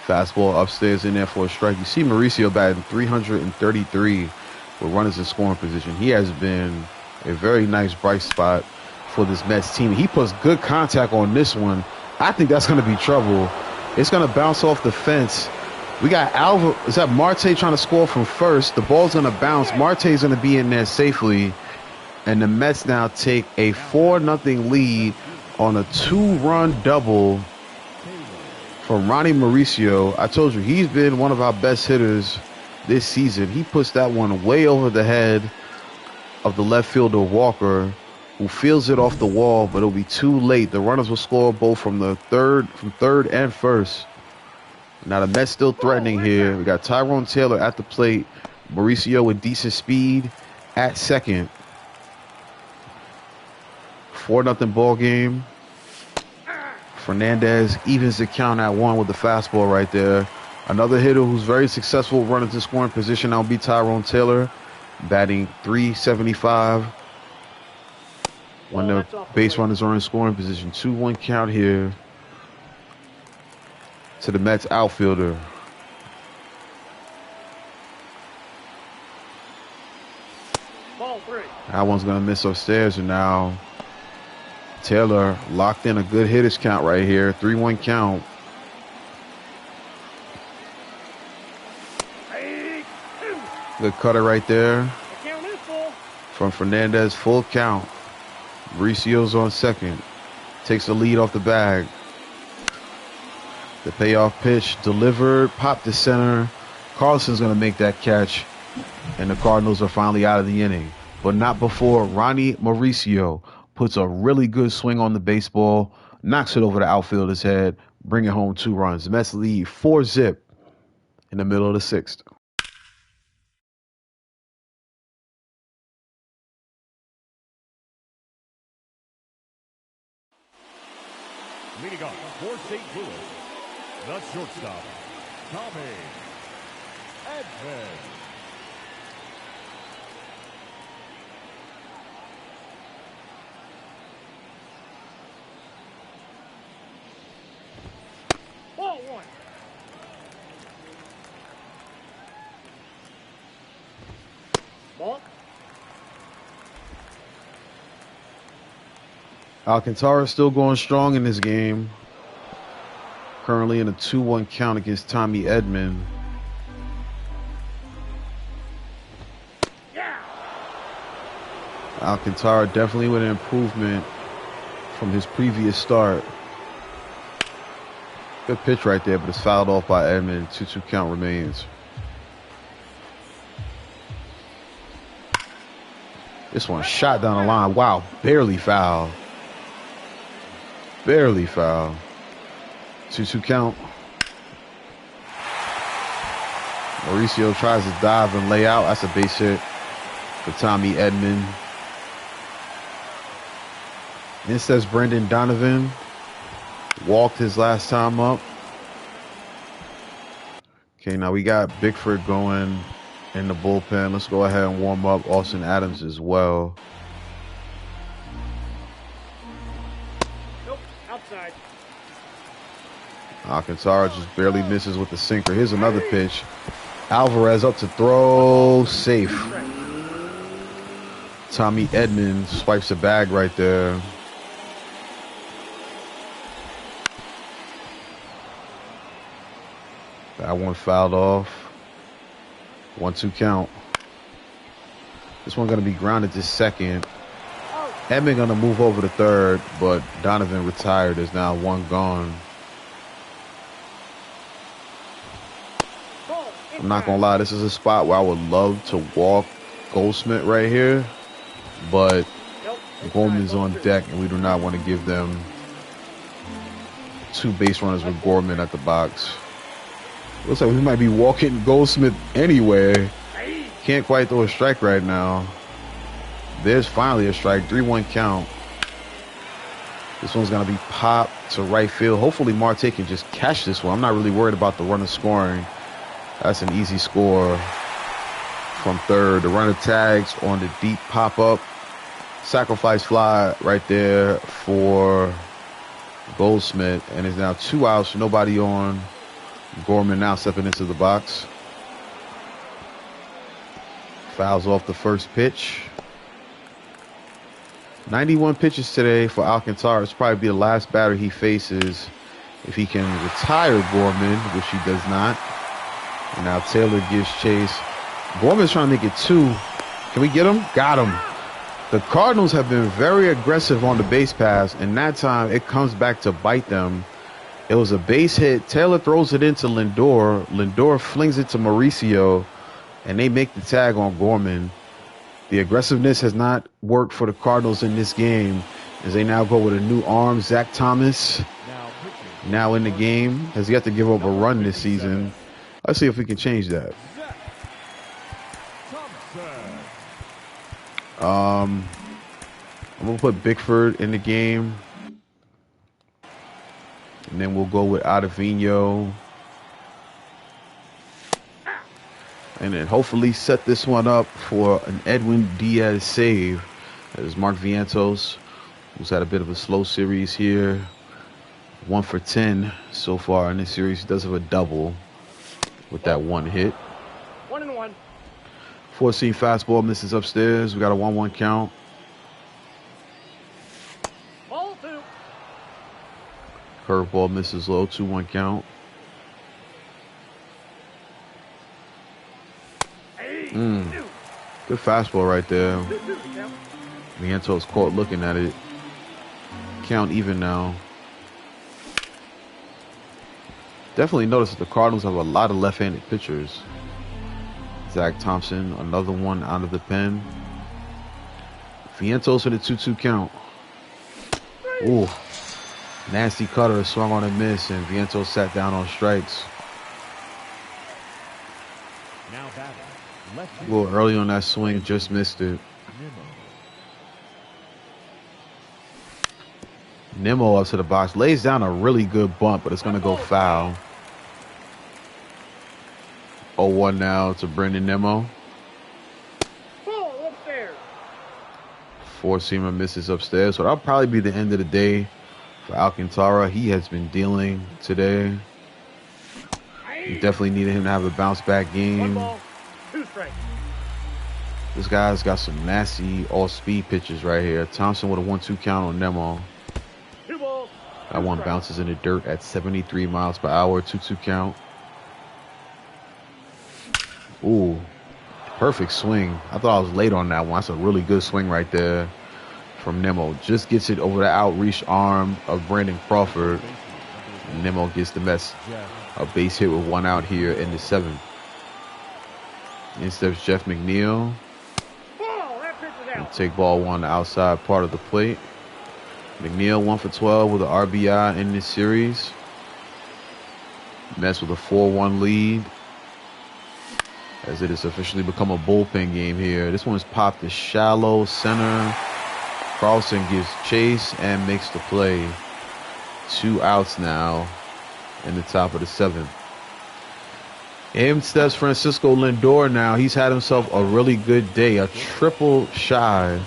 Fastball upstairs in there for a strike. You see Mauricio batting 333 with runners in scoring position. He has been a very nice bright spot for this Mets team. He puts good contact on this one. I think that's going to be trouble. It's going to bounce off the fence. We got is that Marte trying to score from first. The ball's going to bounce. Marte's going to be in there safely. And the Mets now take a 4-0 lead on a 2-run double from Ronnie Mauricio. I told you, he's been one of our best hitters this season. He puts that one way over the head of the left fielder Walker, who feels it off the wall, but it'll be too late. The runners will score both from third and first. Now the Mets still threatening here. We got Tyrone Taylor at the plate. Mauricio with decent speed at second. 4-0 ball game. Fernandez evens the count at 1 with the fastball right there. Another hitter who's very successful running to scoring position. That'll be Tyrone Taylor, batting .375. When the base runners are in scoring position. 2-1 count here to the Mets outfielder. Ball 3. That one's going to miss upstairs, and now Taylor locked in a good hitters count right here. 3-1 count. Good cutter right there The count is full. from Fernandez. Full count. Mauricio's on second. Takes the lead off the bag. The payoff pitch delivered. Popped to center. Carlson's going to make that catch. And the Cardinals are finally out of the inning. But not before Ronnie Mauricio puts a really good swing on the baseball. Knocks it over the outfielder's head. Bringing home 2 runs. The Mets lead 4-0 in the middle of the 6th. Leading off for St. Louis, the shortstop, Tommy Edman. Ball 1. Ball. Alcantara still going strong in this game. Currently in a 2-1 count against Tommy Edman. Yeah. Alcantara definitely with an improvement from his previous start. Good pitch right there, but it's fouled off by Edman. 2-2 count remains. This one shot down the line. Wow, barely foul. Barely foul. 2-2 count. Mauricio tries to dive and lay out. That's a base hit for Tommy Edman. Then says Brendan Donovan. Walked his last time up. Okay, now we got Bickford going in the bullpen. Let's go ahead and warm up Austin Adams as well. Nope. Outside. Alcantara just barely misses with the sinker. Here's another pitch. Alvarez up to throw. Safe. Tommy Edman swipes the bag right there. That one fouled off. 1-2 count. This one going to be grounded to second. Edmund going to move over to third, but Donovan retired. There's now one gone. I'm not going to lie. This is a spot where I would love to walk Goldsmith right here, but Gorman's on deck, and we do not want to give them two base runners with Gorman at the box. Looks like we might be walking Goldsmith anyway. Can't quite throw a strike right now. There's finally a strike. 3-1 count. This one's going to be popped to right field. Hopefully Marte can just catch this one. I'm not really worried about the runner scoring. That's an easy score from third. The runner tags on the deep pop-up. Sacrifice fly right there for Goldsmith. And it's now 2 outs, nobody on. Gorman now stepping into the box. Fouls off the first pitch. 91 pitches today for Alcantara. It's probably be the last batter he faces if he can retire Gorman, which he does not. And now Taylor gives chase. Gorman's trying to make it 2. Can we get him? Got him. The Cardinals have been very aggressive on the base pass, and that time it comes back to bite them. It was a base hit. Taylor throws it into Lindor. Lindor flings it to Mauricio, and they make the tag on Gorman. The aggressiveness has not worked for the Cardinals in this game, as they now go with a new arm. Zach Thomas, now in the game, has yet to give up a run this season. Let's see if we can change that. I'm going to put Bickford in the game. And then we'll go with Ottavino. And then hopefully set this one up for an Edwin Diaz save. That is Mark Vientos, who's had a bit of a slow series here. 1 for 10 so far in this series. He does have a double with that one hit. 1-1. 4-seam fastball misses upstairs. We got a 1-1 count. Ball 2. Curveball misses low. 2-1 count. Good fastball right there. Vientos caught looking at it. Count even now. Definitely notice that the Cardinals have a lot of left-handed pitchers. Zach Thompson, another one out of the pen. Vientos in a 2-2 count. Ooh, nasty cutter, swung on a miss, and Vientos sat down on strikes. Now batting. A little early on that swing, just missed it. Nimmo up to the box, lays down a really good bump, but it's going to go foul. 0-1 now to Brendan Nimmo. Ball upstairs. 4-seamer misses upstairs, so that'll probably be the end of the day for Alcantara. He has been dealing today. You definitely needed him to have a bounce back 1 game. ball, 2 strikes. This guy's got some nasty all-speed pitches right here. Thompson with a 1-2 count on Nemo. 2 balls. That one bounces in the dirt at 73 miles per hour. 2-2 count. Ooh, perfect swing. I thought I was late on that one. That's a really good swing right there from Nemo. Just gets it over the outreach arm of Brandon Crawford. And Nemo gets the Mets a base hit with 1 out here in the 7th. In steps Jeff McNeil. Ball, that pitch is out. Take ball 1 outside part of the plate. McNeil 1 for 12 with an RBI in this series. Mets with a 4-1 lead, as it has officially become a bullpen game here. This one's popped to shallow center. Carlson gives chase and makes the play. 2 outs now in the top of the 7th. In steps Francisco Lindor now. He's had himself a really good day. A triple shy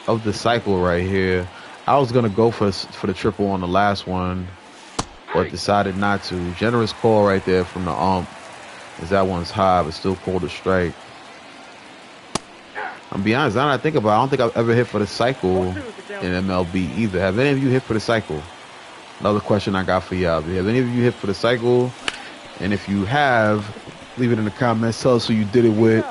of the cycle right here. I was going to go for the triple on the last one, but decided not to. Generous call right there from the ump, as that one's high, but still called a strike. I'm be honest, now that I think about it, I don't think I've ever hit for the cycle in MLB either. Have any of you hit for the cycle? Another question I got for y'all. Have any of you hit for the cycle? And if you have, leave it in the comments. Tell us who you did it with.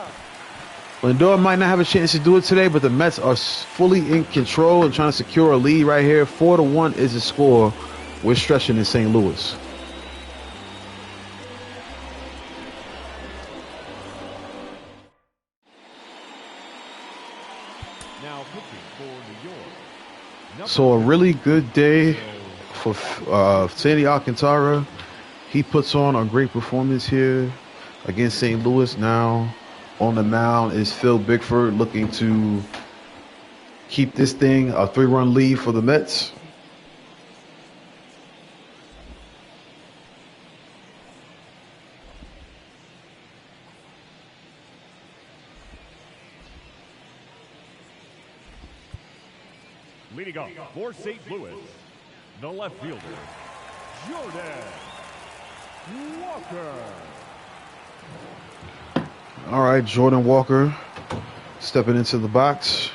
Lindor might not have a chance to do it today, but the Mets are fully in control and trying to secure a lead right here. 4-1 is the score. We're stretching in St. Louis. Now pitching for New York. So a really good day for Sandy Alcantara. He puts on a great performance here against St. Louis. Now on the mound is Phil Bickford, looking to keep this thing a 3-run lead for the Mets. Leading off for St. Louis, the left fielder, Jordan Walker. All right, Jordan Walker stepping into the box.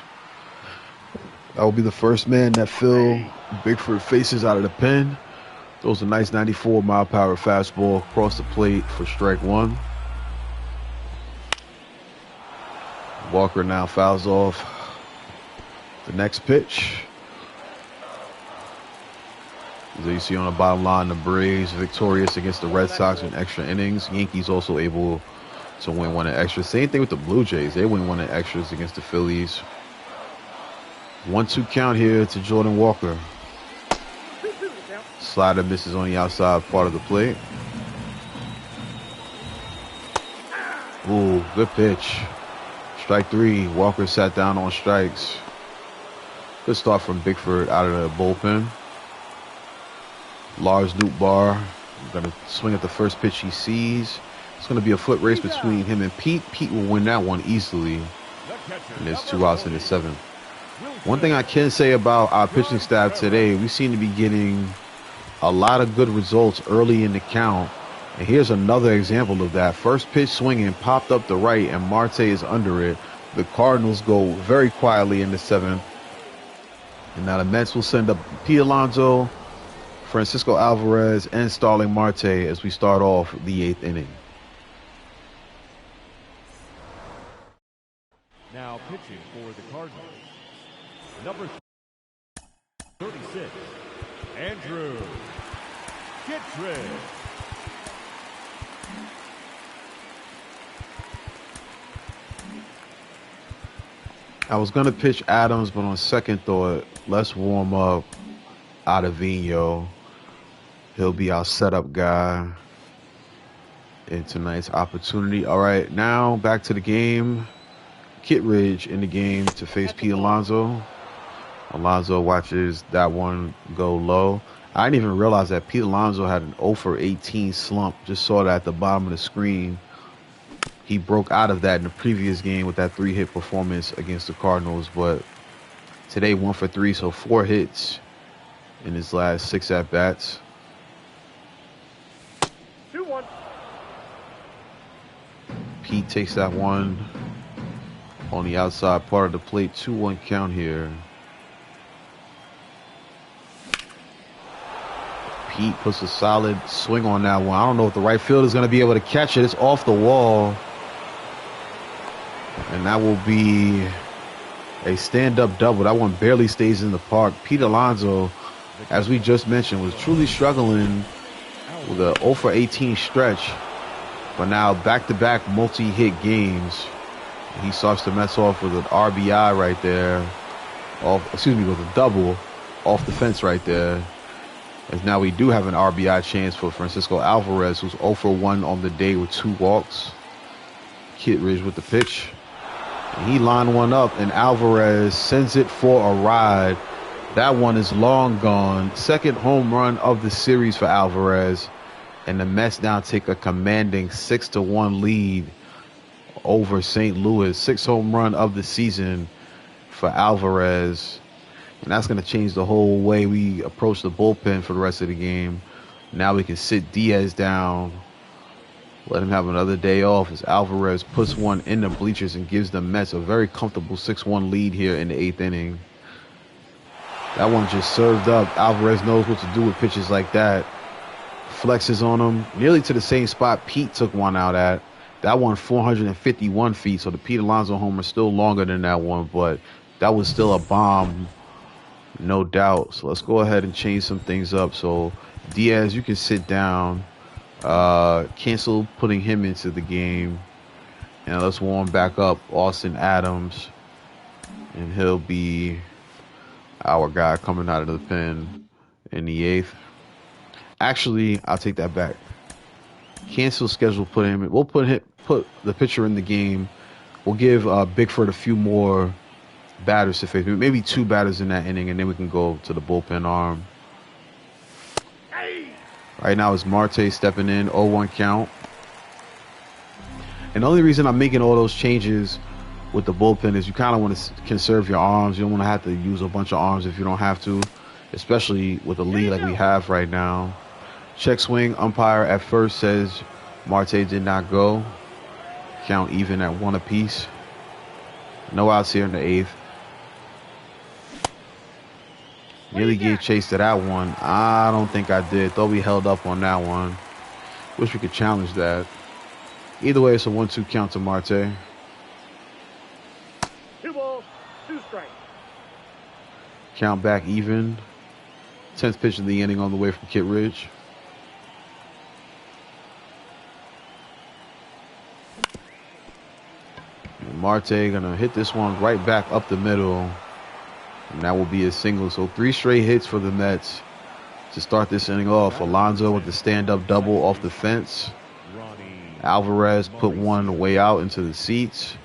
That will be the first man that Phil Bickford faces out of the pen. Throws a nice 94-mile-per-hour fastball across the plate for strike one. Walker now fouls off the next pitch. As you see on the bottom line, the Braves victorious against the Red Sox in extra innings. Yankees also able to win one in extras. Same thing with the Blue Jays. They win one in extras against the Phillies. 1-2 count here to Jordan Walker. Slider misses on the outside part of the plate. Ooh, good pitch. Strike three. Walker sat down on strikes. Good start from Bickford out of the bullpen. Lars Nootbaar going to swing at the first pitch he sees. It's going to be a foot race between him and Pete. Pete will win that one easily. And there's 2 outs in the 7th. One thing I can say about our pitching staff today, we seem to be getting a lot of good results early in the count. And here's another example of that. First pitch swinging, popped up the right, and Marte is under it. The Cardinals go very quietly in the 7th. And now the Mets will send up Pete Alonso, Francisco Alvarez, and Starling Marte as we start off the 8th inning. Now pitching for the Cardinals, number 36, Andrew Kittredge. I was going to pitch Adams, but on second thought, let's warm up Ottavino. He'll be our setup guy in tonight's opportunity. All right, now back to the game. Kittredge in the game to face Pete Alonso. Alonso watches that one go low. I didn't even realize that Pete Alonso had an 0 for 18 slump. Just saw that at the bottom of the screen. He broke out of that in the previous game with that 3-hit performance against the Cardinals. But today, 1 for 3, so 4 hits in his last 6 at-bats. 2-1. Pete takes that one on the outside part of the plate. 2-1 count here. Pete puts a solid swing on that one. I don't know if the right fielder is going to be able to catch it. It's off the wall. And that will be a stand-up double. That one barely stays in the park. Pete Alonso, as we just mentioned, was truly struggling with a 0 for 18 stretch. But now back-to-back multi-hit games. He starts the Mets off with an RBI right there. With a double off the fence right there. As now we do have an RBI chance for Francisco Alvarez, who's 0 for 1 on the day with 2 walks. Kittredge with the pitch. And he lined one up, and Alvarez sends it for a ride. That one is long gone. Second home run of the series for Alvarez. And the Mets now take a commanding 6-1 lead over St. Louis. 6th home run of the season for Alvarez. And that's going to change the whole way we approach the bullpen for the rest of the game. Now we can sit Diaz down, let him have another day off as Alvarez puts one in the bleachers and gives the Mets a very comfortable 6-1 lead here in the 8th inning. That one just served up. Alvarez knows what to do with pitches like that. Flexes on him nearly to the same spot Pete took one out at. That one 451 feet, so the Pete Alonso homer is still longer than that one, but that was still a bomb, no doubt. So let's go ahead and change some things up. So Diaz, you can sit down. Cancel putting him into the game. And let's warm back up Austin Adams. And he'll be our guy coming out of the pen in the 8th. Actually, I'll take that back. Cancel schedule, put him in. We'll put the pitcher in the game. We'll give Bickford a few more batters to face. Maybe 2 batters in that inning, and then we can go to the bullpen arm. Right now it's Marte stepping in, 0-1 count. And the only reason I'm making all those changes with the bullpen is you kind of want to conserve your arms. You don't want to have to use a bunch of arms if you don't have to, especially with a lead like we have right now. Check swing, umpire at first says Marte did not go. Count even at 1 apiece. No outs here in the 8th. Nearly gave chase to that one. I don't think I did. Thought we held up on that one. Wish we could challenge that. Either way, it's a 1-2 count to Marte. 2 balls, 2 strikes. Count back even. 10th pitch of the inning on the way from Kittredge. And Marte gonna hit this one right back up the middle. And that will be a single. So 3 straight hits for the Mets to start this inning off. Alonso with the stand-up double off the fence. Alvarez put one way out into the seats.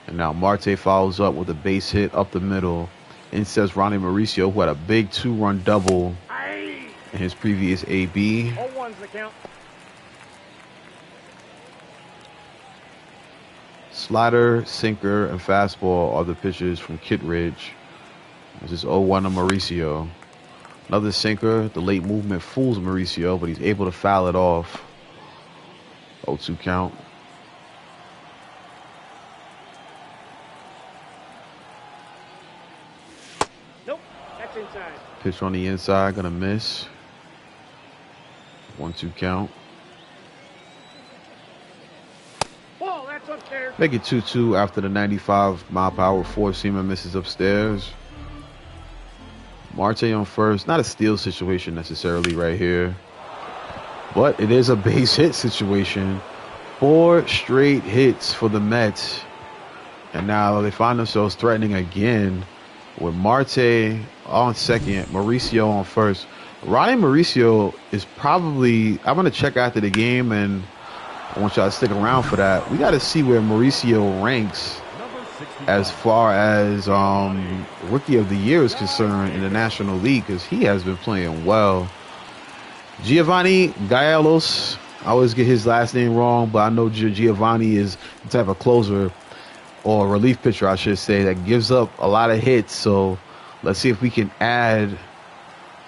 And now Marte follows up with a base hit up the middle. In says Ronnie Mauricio, who had a big 2-run double in his previous AB. 0-1's the count. Slider, sinker, and fastball are the pitches from Kittredge. This is 0-1 to Mauricio. Another sinker. The late movement fools Mauricio, but he's able to foul it off. 0-2 count. Nope, that's inside. Pitch on the inside, gonna miss. 1-2 count. Ball, that's upstairs. Make it 2-2 after the 95-mile-per-hour 4-seamer misses upstairs. Marte on first. Not a steal situation necessarily right here, but it is a base hit situation. 4 straight hits for the Mets. And now they find themselves threatening again with Marte on second, Mauricio on first. Ronnie Mauricio is probably, I'm going to check after the game, and I want y'all to stick around for that. We got to see where Mauricio ranks as far as Rookie of the Year is concerned in the National League, because he has been playing well. Giovanni Gallegos, I always get his last name wrong, but I know Giovanni is the type of closer, or relief pitcher, I should say, that gives up a lot of hits. So let's see if we can add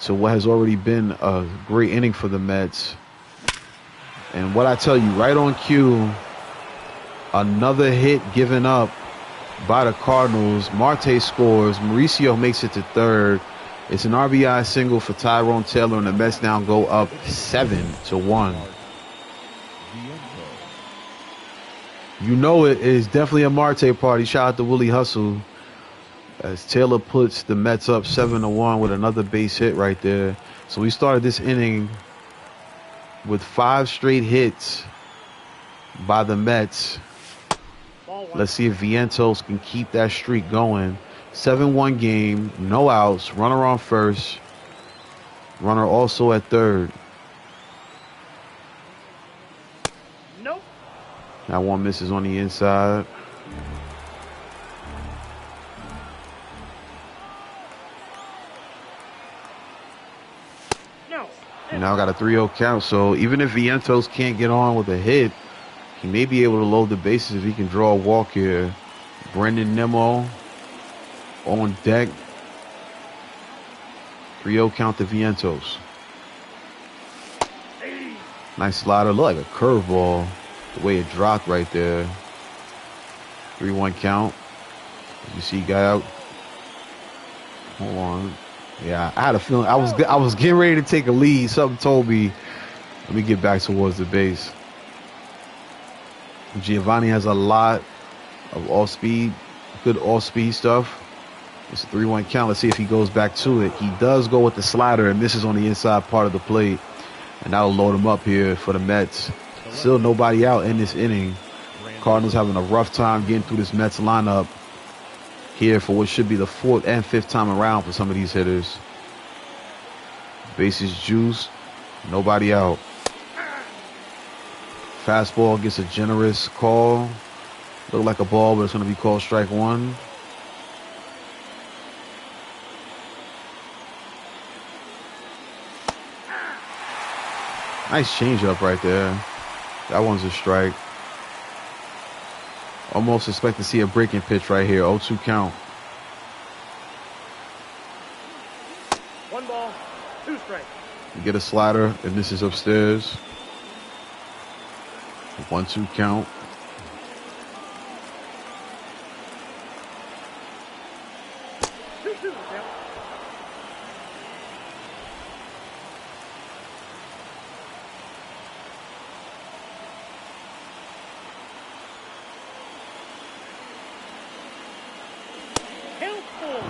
to what has already been a great inning for the Mets. And what I tell you, right on cue, another hit given up by the Cardinals. Marte scores. Mauricio makes it to third. It's an RBI single for Tyrone Taylor, and the Mets now go up 7-1. You know it is definitely a Marte party. Shout out to Willie Hustle as Taylor puts the Mets up 7-1 with another base hit right there. So we started this inning with 5 straight hits by the Mets. Let's see if Vientos can keep that streak going. 7-1 game, no outs, runner on first, runner also at third. Nope. That one misses on the inside. No. And now got a 3-0 count, so even if Vientos can't get on with a hit, he may be able to load the bases if he can draw a walk here. Brendan Nimmo on deck. 3-0 count to Vientos. Nice slider. Look like a curveball. The way it dropped right there. 3-1 count. You see guy out. Hold on. Yeah, I had a feeling. I was getting ready to take a lead. Something told me, let me get back towards the base. Giovanni has a lot of all-speed, good all-speed stuff. It's a 3-1 count. Let's see if he goes back to it. He does go with the slider and misses on the inside part of the plate. And that'll load him up here for the Mets. Still nobody out in this inning. Cardinals having a rough time getting through this Mets lineup here for what should be the 4th and 5th time around for some of these hitters. Bases juiced. Nobody out. Fastball gets a generous call. Look like a ball, but it's going to be called strike one. Nice changeup right there. That one's a strike. Almost expect to see a breaking pitch right here. 0-2 count. 1 ball, 2 strikes. You get a slider, and this is upstairs. 1-2 count.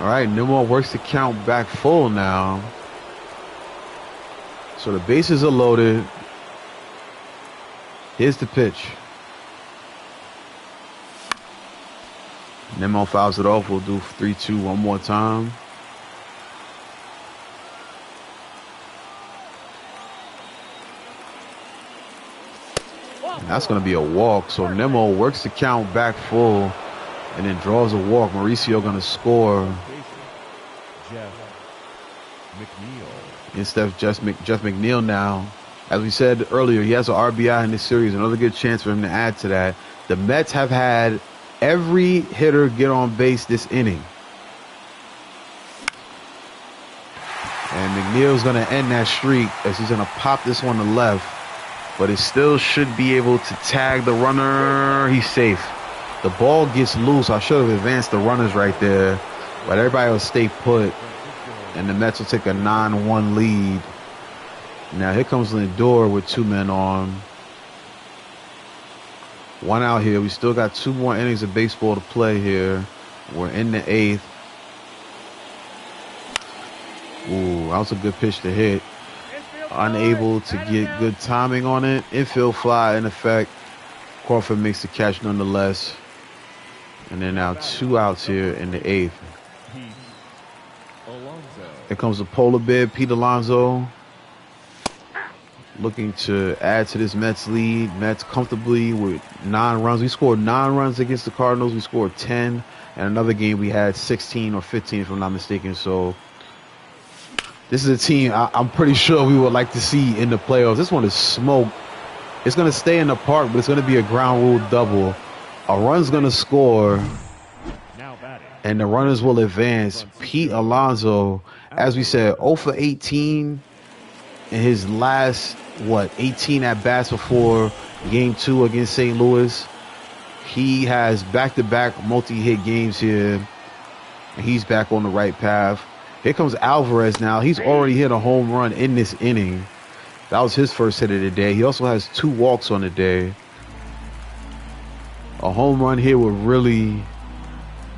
All right, Nimmo works the count back full now. So the bases are loaded. Here's the pitch. Nimmo fouls it off. We'll do 3-2 one more time. And that's going to be a walk. So Nimmo works the count back full and then draws a walk. Mauricio going to score. Instead of Jeff McNeil now. As we said earlier, he has an RBI in this series. Another good chance for him to add to that. The Mets have had every hitter get on base this inning. And McNeil's going to end that streak as he's going to pop this one to left. But it still should be able to tag the runner. He's safe. The ball gets loose. I should have advanced the runners right there. But everybody will stay put. And the Mets will take a 9-1 lead. Now here comes Lindor with 2 men on. 1 out here. We still got 2 more innings of baseball to play here. We're in the 8th. Ooh, that was a good pitch to hit. Unable to get good timing on it. Infield fly in effect. Crawford makes the catch nonetheless. And then now 2 outs here in the 8th. Here comes the polar bear, Pete Alonso. Looking to add to this Mets lead. Mets comfortably with 9 runs. We scored 9 runs against the Cardinals. We scored 10. And another game we had 16 or 15 if I'm not mistaken. So this is a team I'm pretty sure we would like to see in the playoffs. This one is smoke. It's going to stay in the park, but it's going to be a ground rule double. A run's going to score. And the runners will advance. Pete Alonso, as we said, 0 for 18 in his last, 18 at-bats before Game 2 against St. Louis. He has back-to-back multi-hit games here. And he's back on the right path. Here comes Alvarez now. He's already hit a home run in this inning. That was his first hit of the day. He also has 2 walks on the day. A home run here would really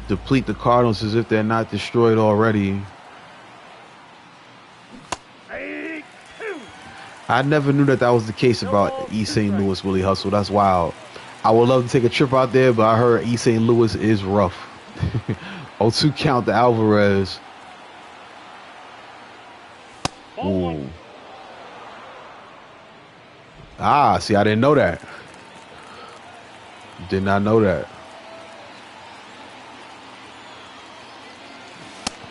deplete the Cardinals as if they're not destroyed already. I never knew that was the case about East St. Louis, Willie Hustle. That's wild. I would love to take a trip out there, but I heard East St. Louis is rough. 0-2 count to Alvarez. Ooh. Ah, see, I didn't know that. Did not know that.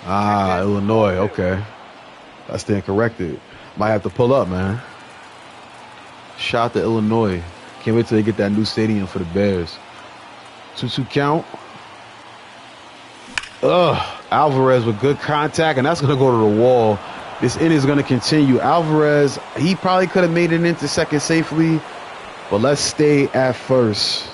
Ah, Illinois. Okay. I stand corrected. Might have to pull up, man. Shout out to Illinois. Can't wait till they get that new stadium for the Bears. 2-2 count. Alvarez with good contact, and that's going to go to the wall. This inning is going to continue. Alvarez, he probably could have made it into second safely, but let's stay at first.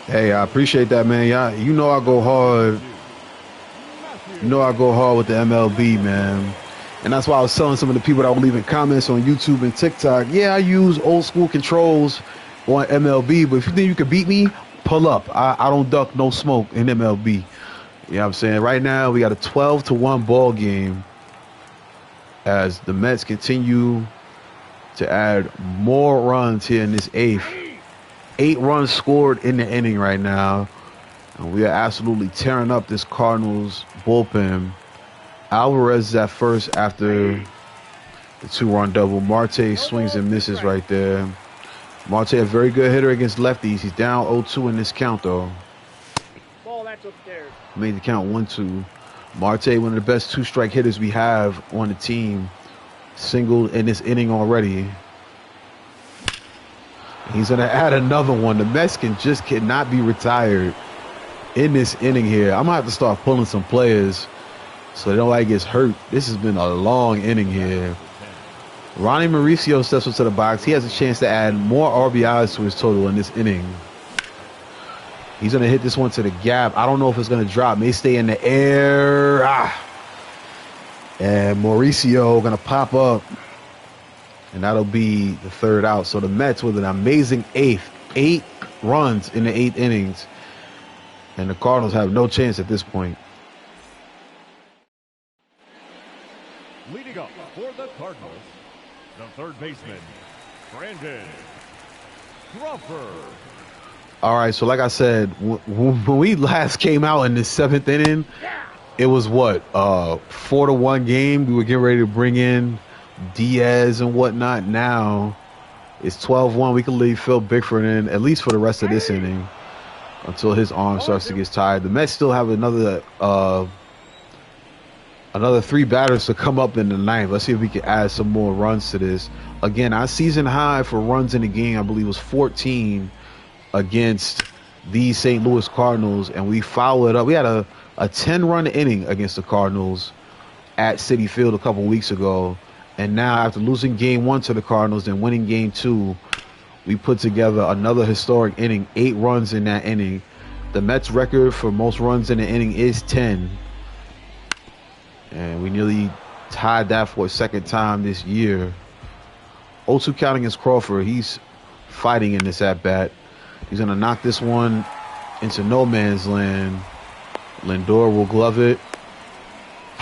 Hey, I appreciate that, man. You know I go hard. You know I go hard with the MLB, man. And that's why I was telling some of the people that were leaving comments on YouTube and TikTok, yeah, I use old school controls on MLB, but if you think you could beat me, pull up. I don't duck no smoke in MLB. You know what I'm saying? Right now, we got a 12-1 ball game as the Mets continue to add more runs here in this eighth. 8 runs scored in the inning right now. And we are absolutely tearing up this Cardinals bullpen. Alvarez is at first after the 2-run double. Marte swings and misses right there. Marte, a very good hitter against lefties. He's down 0-2 in this count, though. Ball, that's upstairs. Made the count 1-2. Marte, one of the best 2-strike hitters we have on the team. Singled in this inning already. He's going to add another one. The Mets just cannot be retired in this inning here. I'm going to have to start pulling some players so nobody gets hurt. This has been a long inning here. Ronnie Mauricio steps into the box. He has a chance to add more RBIs to his total in this inning. He's going to hit this one to the gap. I don't know if it's going to drop. May stay in the air. And Mauricio going to pop up. And that'll be the 3rd out. So the Mets with an amazing 8th. 8 runs in the 8 innings. And the Cardinals have no chance at this point. Leading up for the Cardinals, the third baseman, Brandon Crawford. All right, so like I said, when we last came out in the 7th inning, it was what, 4-1 game. We were getting ready to bring in Diaz and whatnot. Now it's 12-1. We can leave Phil Bickford in at least for the rest of this inning until his arm starts to get tired. The Mets still have another 3 batters to come up in the 9th. Let's see if we can add some more runs to this. Again, our season high for runs in the game, I believe, was 14 against the St. Louis Cardinals, and we followed it up. We had a 10-run inning against the Cardinals at Citi Field a couple weeks ago, and now after losing Game 1 to the Cardinals and winning Game 2, we put together another historic inning, 8 runs in that inning. The Mets' record for most runs in the inning is 10, and we nearly tied that for a second time this year. 0-2 count against Crawford. He's fighting in this at-bat. He's going to knock this one into no man's land. Lindor will glove it.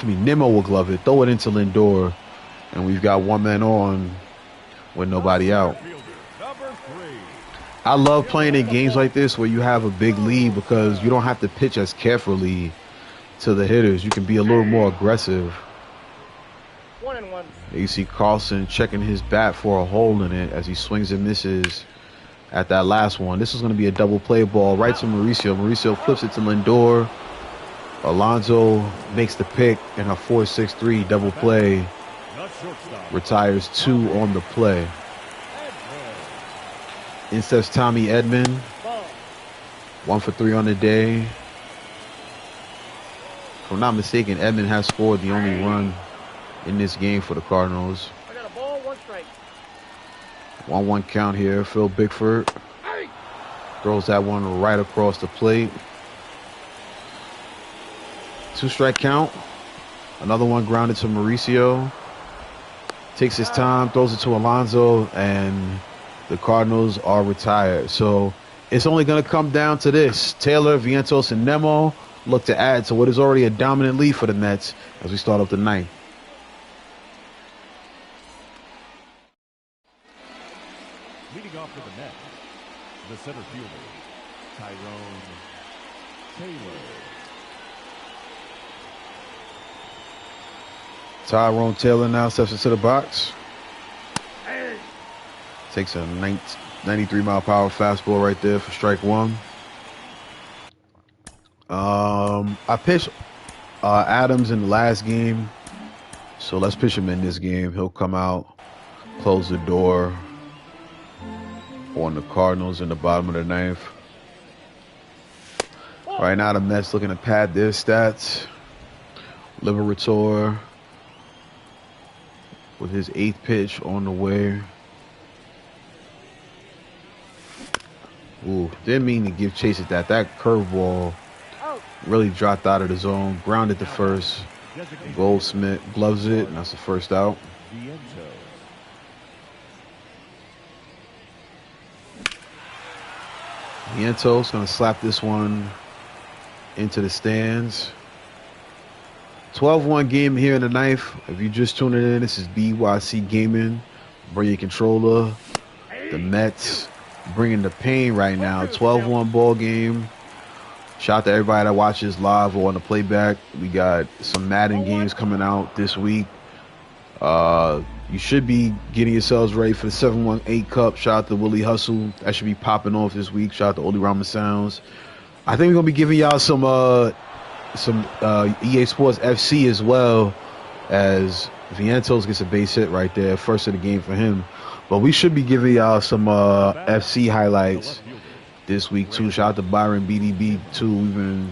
Nimmo will glove it. Throw it into Lindor. And we've got 1 man on with nobody out. I love playing in games like this where you have a big lead because you don't have to pitch as carefully to the hitters. You can be a little more aggressive. 1-1. You see Carlson checking his bat for a hole in it as he swings and misses at that last one. This is going to be a double play ball right to Mauricio. Mauricio flips it to Lindor. Alonso makes the pick in a 4-6-3 double play. Retires 2 on the play. In steps Tommy Edman. 1 for 3 on the day. If I'm not mistaken, Edman has scored the only run in this game for the Cardinals. I got a ball, 1 strike. 1-1 count here. Phil Bickford throws that one right across the plate. 2-strike count. Another one grounded to Mauricio. Takes his time, throws it to Alonso, and the Cardinals are retired. So it's only going to come down to this. Taylor, Vientos, and Nemo look to add to what is already a dominant lead for the Mets as we start up the 9th. Leading off for the Mets, the center fielder, Tyrone Taylor. Tyrone Taylor now steps into the box. Takes a 93-mile-per-hour fastball right there for strike 1. I pitched Adams in the last game, so let's pitch him in this game. He'll come out, close the door on the Cardinals in the bottom of the 9th. Right now, the Mets looking to pad their stats. Liberator with his 8th pitch on the way. Ooh, didn't mean to give chase at that. That curveball really dropped out of the zone, grounded to first. Designated Goldsmith gloves it, and that's the first out. Viento's going to slap this one into the stands. 12-1 game here in the ninth. If you just tuning in, this is BYC Gaming. Bring your controller. The Mets bringing the pain right now. 12-1 ball game. Shout out to everybody that watches live or on the playback. We got some Madden games coming out this week. You should be getting yourselves ready for the 718 Cup. Shout out to Willie Hustle. That should be popping off this week. Shout out to Oldie Rama Sounds. I think we're going to be giving y'all some EA Sports FC as well, as Vientos gets a base hit right there. First of the game for him. But we should be giving y'all some FC highlights this week too. Shout out to Byron BDB too.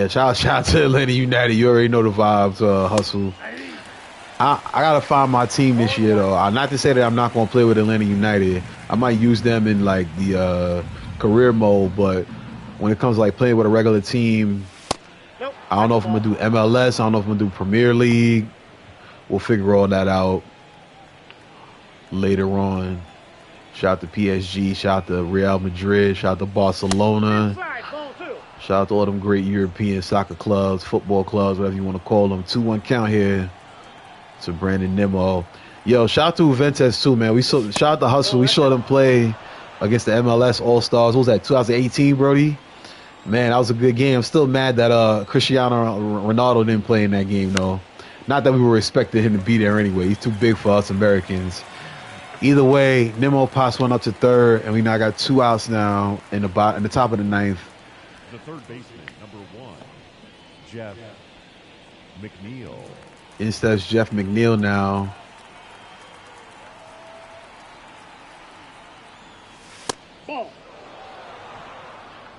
Shout out to Atlanta United. You already know the vibes. Hustle. I gotta find my team this year though. Not to say that I'm not gonna play with Atlanta United. I might use them in like the career mode, but when it comes to like playing with a regular team, I don't know if I'm gonna do MLS. I don't know if I'm gonna do Premier League. We'll figure all that out later on. Shout out to PSG, shout out to Real Madrid, shout out to Barcelona, shout out to all them great European soccer clubs, football clubs, whatever you want to call them. 2-1 count here to Brandon Nimmo. Yo, shout out to Juventus too, man. Shout out to Hustle. We saw them play against the MLS All-Stars. What was that, 2018, Brody? Man, that was a good game. I'm still mad that Cristiano Ronaldo didn't play in that game, though. Not that we were expecting him to be there anyway. He's too big for us Americans. Either way, Nimmo pops one up to third, and we now got 2 outs now in the top of the ninth. The third baseman, number 1, Jeff McNeil. Instead, it's Jeff McNeil now. Ball.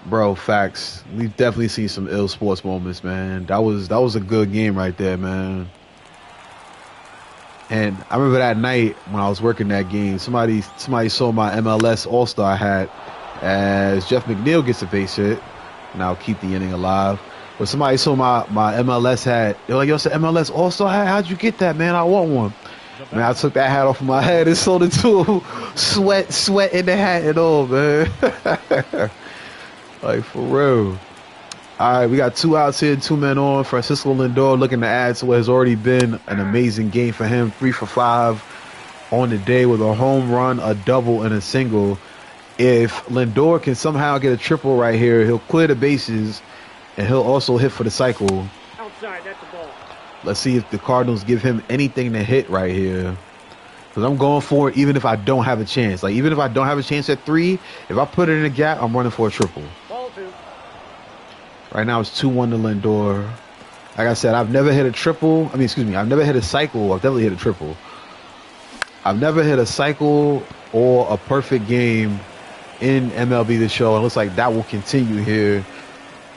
Bro, facts. We've definitely seen some ill sports moments, man. That was a good game right there, man. And I remember that night when I was working that game, somebody saw my MLS All-Star hat as Jeff McNeil gets a base hit, and I'll keep the inning alive. But somebody saw my MLS hat. They're like, yo, it's an MLS All-Star hat? How'd you get that, man? I want one. Man, I took that hat off of my head and sold it to him. Sweat in the hat and all, man. Like, for real. All right, we got 2 outs here, 2 men on. Francisco Lindor looking to add to what has already been an amazing game for him. 3 for 5 on the day with a home run, a double, and a single. If Lindor can somehow get a triple right here, he'll clear the bases, and he'll also hit for the cycle. Outside, that's a ball. Let's see if the Cardinals give him anything to hit right here. Because I'm going for it even if I don't have a chance. Like, even if I don't have a chance at 3, if I put it in a gap, I'm running for a triple. Ball 2. Right now it's 2-1 to Lindor. Like I said, I've never hit a triple. I've never hit a cycle. I've definitely hit a triple. I've never hit a cycle or a perfect game in MLB The Show. It looks like that will continue here.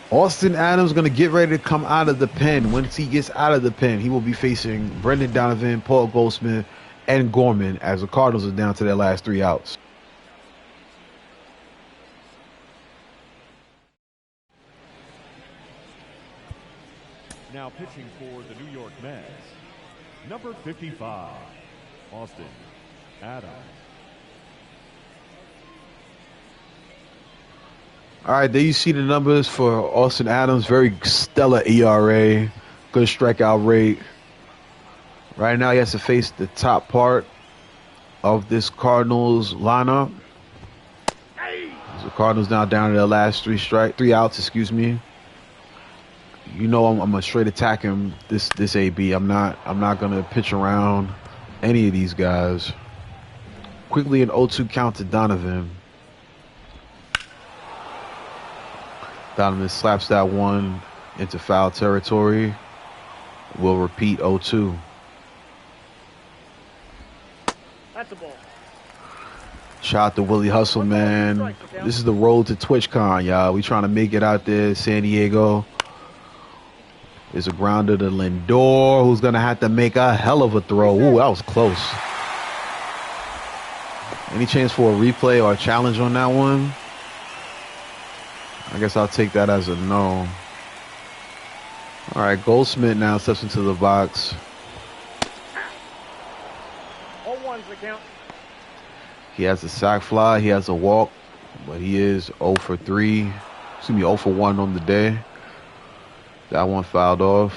Austin Adams going to get ready to come out of the pen. Once he gets out of the pen, he will be facing Brendan Donovan, Paul Goldschmidt, and Gorman as the Cardinals are down to their last 3 outs. Now pitching for the New York Mets, number 55, Austin Adams. All right, there you see the numbers for Austin Adams. Very stellar ERA, good strikeout rate. Right now he has to face the top part of this Cardinals lineup. The Cardinals now down to their last 3 outs, excuse me. You know I'm gonna straight attack him this AB. I'm not gonna pitch around any of these guys. Quickly an 0-2 count to Donovan. Donovan slaps that one into foul territory. We'll repeat 0-2. That's a ball. Shout out to Willie Hustle, man. This is the road to TwitchCon, y'all. We trying to make it out there, San Diego. There's a grounder to Lindor, who's going to have to make a hell of a throw. Ooh, that was close. Any chance for a replay or a challenge on that one? I guess I'll take that as a no. All right, Goldsmith now steps into the box. 0-1's the count. He has a sac fly. He has a walk, but he is 0 for 3. Excuse me, 0 for 1 on the day. That one fouled off.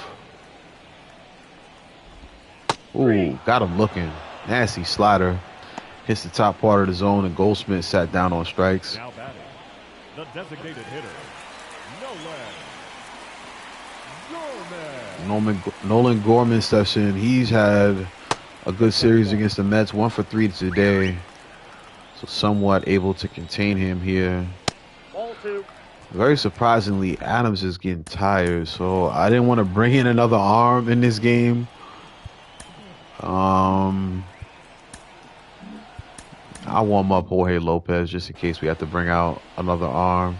Ooh, got him looking. Nasty slider. Hits the top part of the zone, and Goldsmith sat down on strikes. Now batting, the designated hitter, Nolan Gorman steps in. He's had a good series against the Mets. 1 for 3 today. So somewhat able to contain him here. Ball 2. Very surprisingly, Adams is getting tired. So I didn't want to bring in another arm in this game. I'll warm up Jorge Lopez just in case we have to bring out another arm.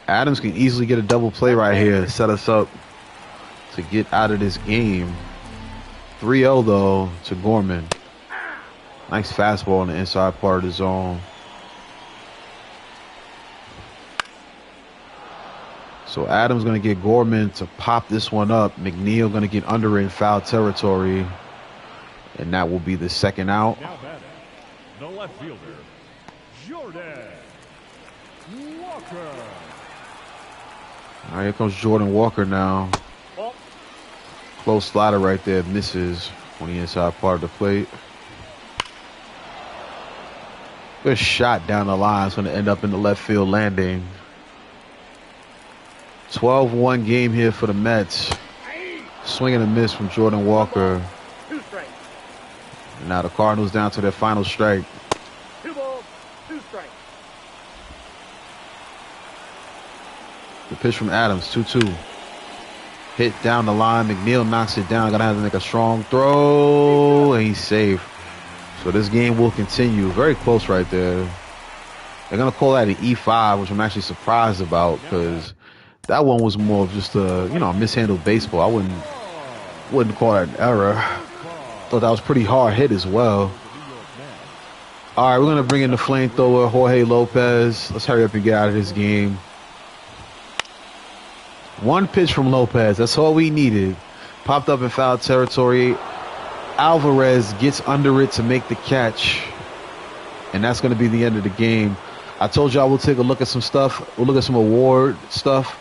Adams can easily get a double play right here, set us up to get out of this game. 3-0 though to Gorman. Nice fastball in the inside part of the zone. So Adams going to get Gorman to pop this one up. McNeil going to get under it in foul territory. And that will be the second out. now batting, the left fielder, Jordan Walker. All right, here comes Jordan Walker now. Ball. Close slider right there. Misses on the inside part of the plate. Good shot down the line. It's going to end up in the left field landing. 12-1 game here for the Mets. Swing and a miss from Jordan Walker. 2 strikes. And now the Cardinals down to their final strike. 2 balls, 2 strikes. The pitch from Adams, 2-2. Hit down the line. McNeil knocks it down. Gonna have to make a strong throw. And he's safe. So this game will continue. Very close right there. They're gonna call that an E5, which I'm actually surprised about because that one was more of just a mishandled baseball. I wouldn't call that an error. Thought that was pretty hard hit as well. All right, we're gonna bring in the flamethrower, Jorge Lopez. Let's hurry up and get out of this game. One pitch from Lopez. That's all we needed. Popped up in foul territory. Alvarez gets under it to make the catch. And that's going to be the end of the game. I told y'all we'll take a look at some stuff. We'll look at some award stuff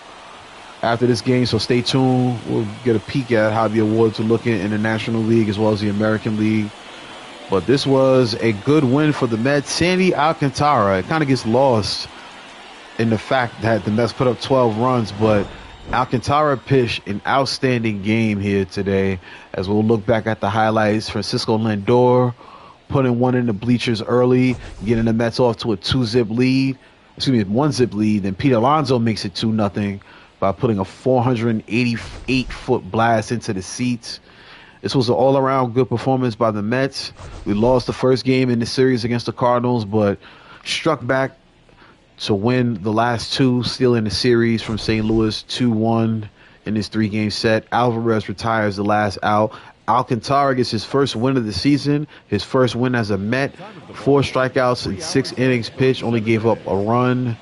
after this game, so stay tuned. We'll get a peek at how the awards are looking in the National League as well as the American League. But this was a good win for the Mets. Sandy Alcantara, it kind of gets lost in the fact that the Mets put up 12 runs, but Alcantara pitched an outstanding game here today. As we'll look back at the highlights, Francisco Lindor putting one in the bleachers early, getting the Mets off to a 1-zip lead. Then Pete Alonso makes it 2-0 by putting a 488-foot blast into the seats. This was an all-around good performance by the Mets. We lost the first game in the series against the Cardinals, but struck back to win the last two, stealing the series from St. Louis 2-1 in this 3-game set. Alvarez retires the last out. Alcantara gets his first win of the season, his first win as a Met. 4 strikeouts in 6 innings pitched, only gave up a run.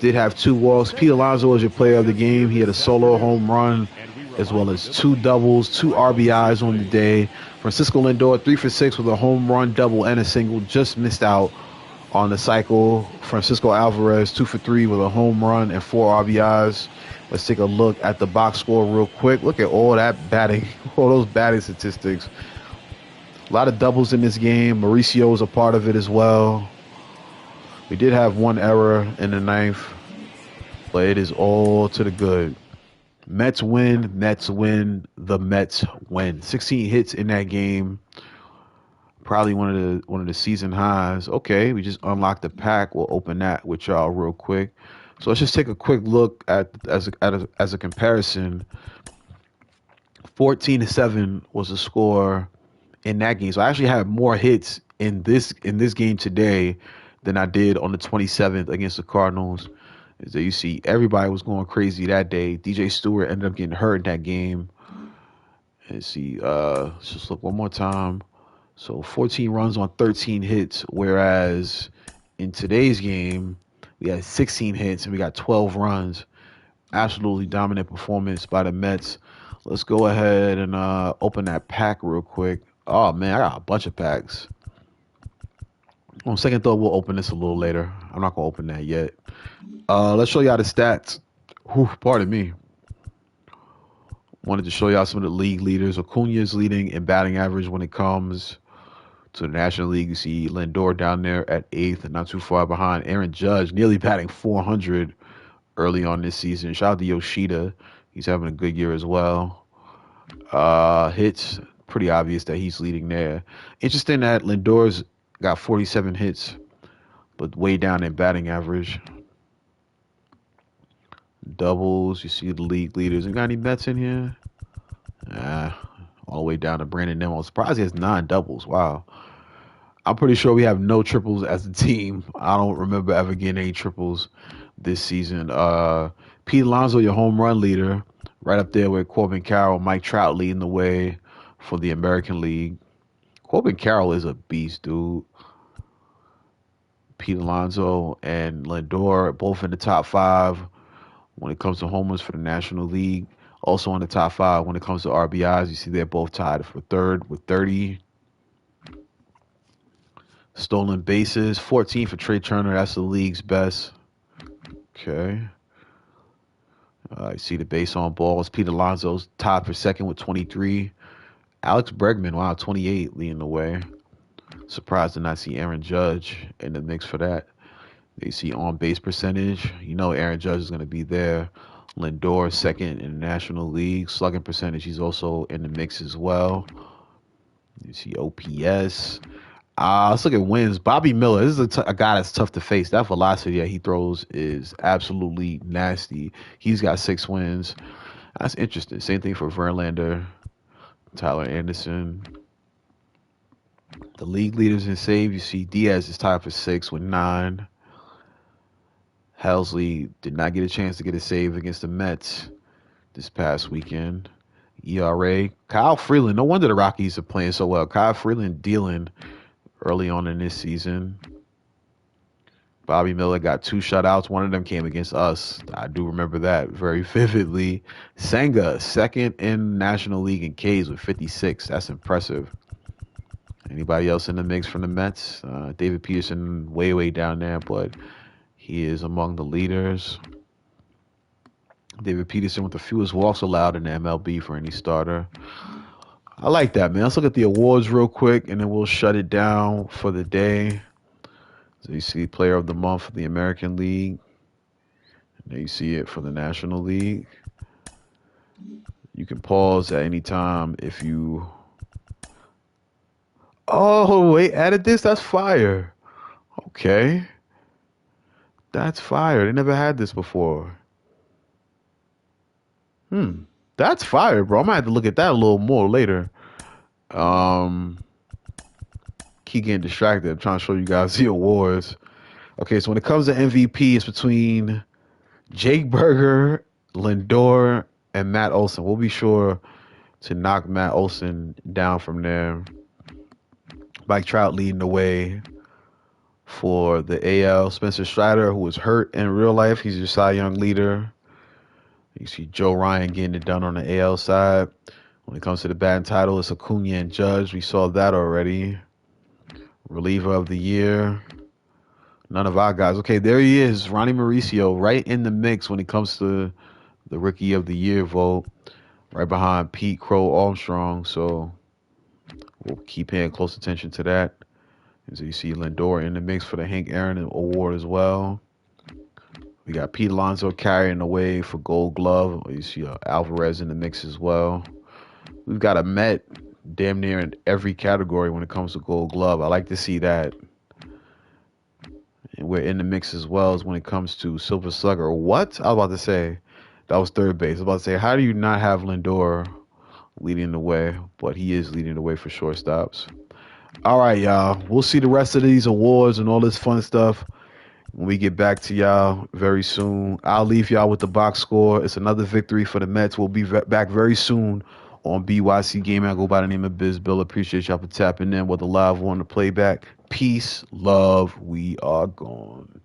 Did have 2 walks. Pete Alonso was your player of the game. He had a solo home run as well as 2 doubles, 2 RBIs on the day. Francisco Lindor 3 for 6 with a home run, double, and a single. Just missed out on the cycle. Francisco Alvarez 2 for 3 with a home run and 4 RBIs. Let's take a look at the box score real quick. Look at all that batting, all those batting statistics. A lot of doubles in this game. Mauricio was a part of it as well. We did have 1 error in the 9th, but it is all to the good. Mets win, the Mets win. 16 hits in that game. Probably one of the season highs. Okay, we just unlocked the pack. We'll open that with y'all real quick. So let's just take a quick look at as a comparison. 14-7 was the score in that game. So I actually had more hits in this game today than I did on the 27th against the Cardinals. So you see, everybody was going crazy that day. DJ Stewart ended up getting hurt in that game. Let's see, let's just look one more time. So 14 runs on 13 hits, whereas in today's game, we had 16 hits and we got 12 runs. Absolutely dominant performance by the Mets. Let's go ahead and open that pack real quick. Oh man, I got a bunch of packs. On second thought, we'll open this a little later. I'm not gonna open that yet. Let's show y'all the stats. Whew, pardon me. Wanted to show y'all some of the league leaders. Acuna is leading in batting average when it comes to the National League. You see Lindor down there at eighth, not too far behind. Aaron Judge nearly batting 400 early on this season. Shout out to Yoshida. He's having a good year as well. Hits, pretty obvious that he's leading there. Interesting that Lindor's got 47 hits, but way down in batting average. Doubles, you see the league leaders. You got any Mets in here? All the way down to Brandon Nimmo. I'm surprised he has 9 doubles. Wow. I'm pretty sure we have no triples as a team. I don't remember ever getting any triples this season. Pete Alonso, your home run leader, right up there with Corbin Carroll, Mike Trout leading the way for the American League. Corbin Carroll is a beast, dude. Pete Alonso and Lindor both in the top 5 when it comes to homers for the National League. Also in the top 5 when it comes to RBIs. You see they're both tied for third with 30. Stolen bases, 14 for Trey Turner. That's the league's best. Okay. You see the base on balls. Pete Alonso's tied for second with 23. Alex Bregman, wow, 28, leading the way. Surprised to not see Aaron Judge in the mix for that. They see on-base percentage. You know Aaron Judge is going to be there. Lindor, second in the National League. Slugging percentage, he's also in the mix as well. You see OPS. Let's look at wins. Bobby Miller, this is a guy that's tough to face. That velocity that he throws is absolutely nasty. He's got 6 wins. That's interesting. Same thing for Verlander, Tyler Anderson. The league leaders in save, you see Diaz is tied for 6 with 9. Helsley did not get a chance to get a save against the Mets this past weekend. ERA. Kyle Freeland, no wonder the Rockies are playing so well. Kyle Freeland dealing early on in this season. Bobby Miller got 2 shutouts. One of them came against us. I do remember that very vividly. Senga, second in National League in Ks with 56. That's impressive. Anybody else in the mix from the Mets? David Peterson, way down there, but he is among the leaders. David Peterson with the fewest walks allowed in the MLB for any starter. I like that, man. Let's look at the awards real quick, and then we'll shut it down for the day. So you see Player of the Month for the American League. And there you see it for the National League. You can pause at any time if you... Oh, wait, added this? That's fire. Okay. That's fire. They never had this before. That's fire, bro. I might have to look at that a little more later. Keep getting distracted. I'm trying to show you guys the awards. Okay, so when it comes to MVP, it's between Jake Berger, Lindor, and Matt Olson. We'll be sure to knock Matt Olson down from there. Mike Trout leading the way for the AL. Spencer Strider, who was hurt in real life, he's your Cy Young leader. You see Joe Ryan getting it done on the AL side. When it comes to the batting title, it's Acuna and Judge. We saw that already. Reliever of the year. None of our guys. Okay, there he is. Ronnie Mauricio right in the mix when it comes to the Rookie of the Year vote. Right behind Pete Crow Armstrong. So we'll keep paying close attention to that. And so you see Lindor in the mix for the Hank Aaron Award as well. We got Pete Alonso carrying the way for Gold Glove. You see Alvarez in the mix as well. We've got a Met damn near in every category when it comes to Gold Glove. I like to see that. And we're in the mix as well as when it comes to Silver Slugger. What? I was about to say, that was third base. I was about to say, how do you not have Lindor leading the way? But he is leading the way for shortstops. All right, y'all. We'll see the rest of these awards and all this fun stuff when we get back to y'all very soon. I'll leave y'all with the box score. It's another victory for the Mets. We'll be back very soon on BYC Gaming. I go by the name of Beisbol. Appreciate y'all for tapping in with the live one, the playback. Peace, love, we are gone.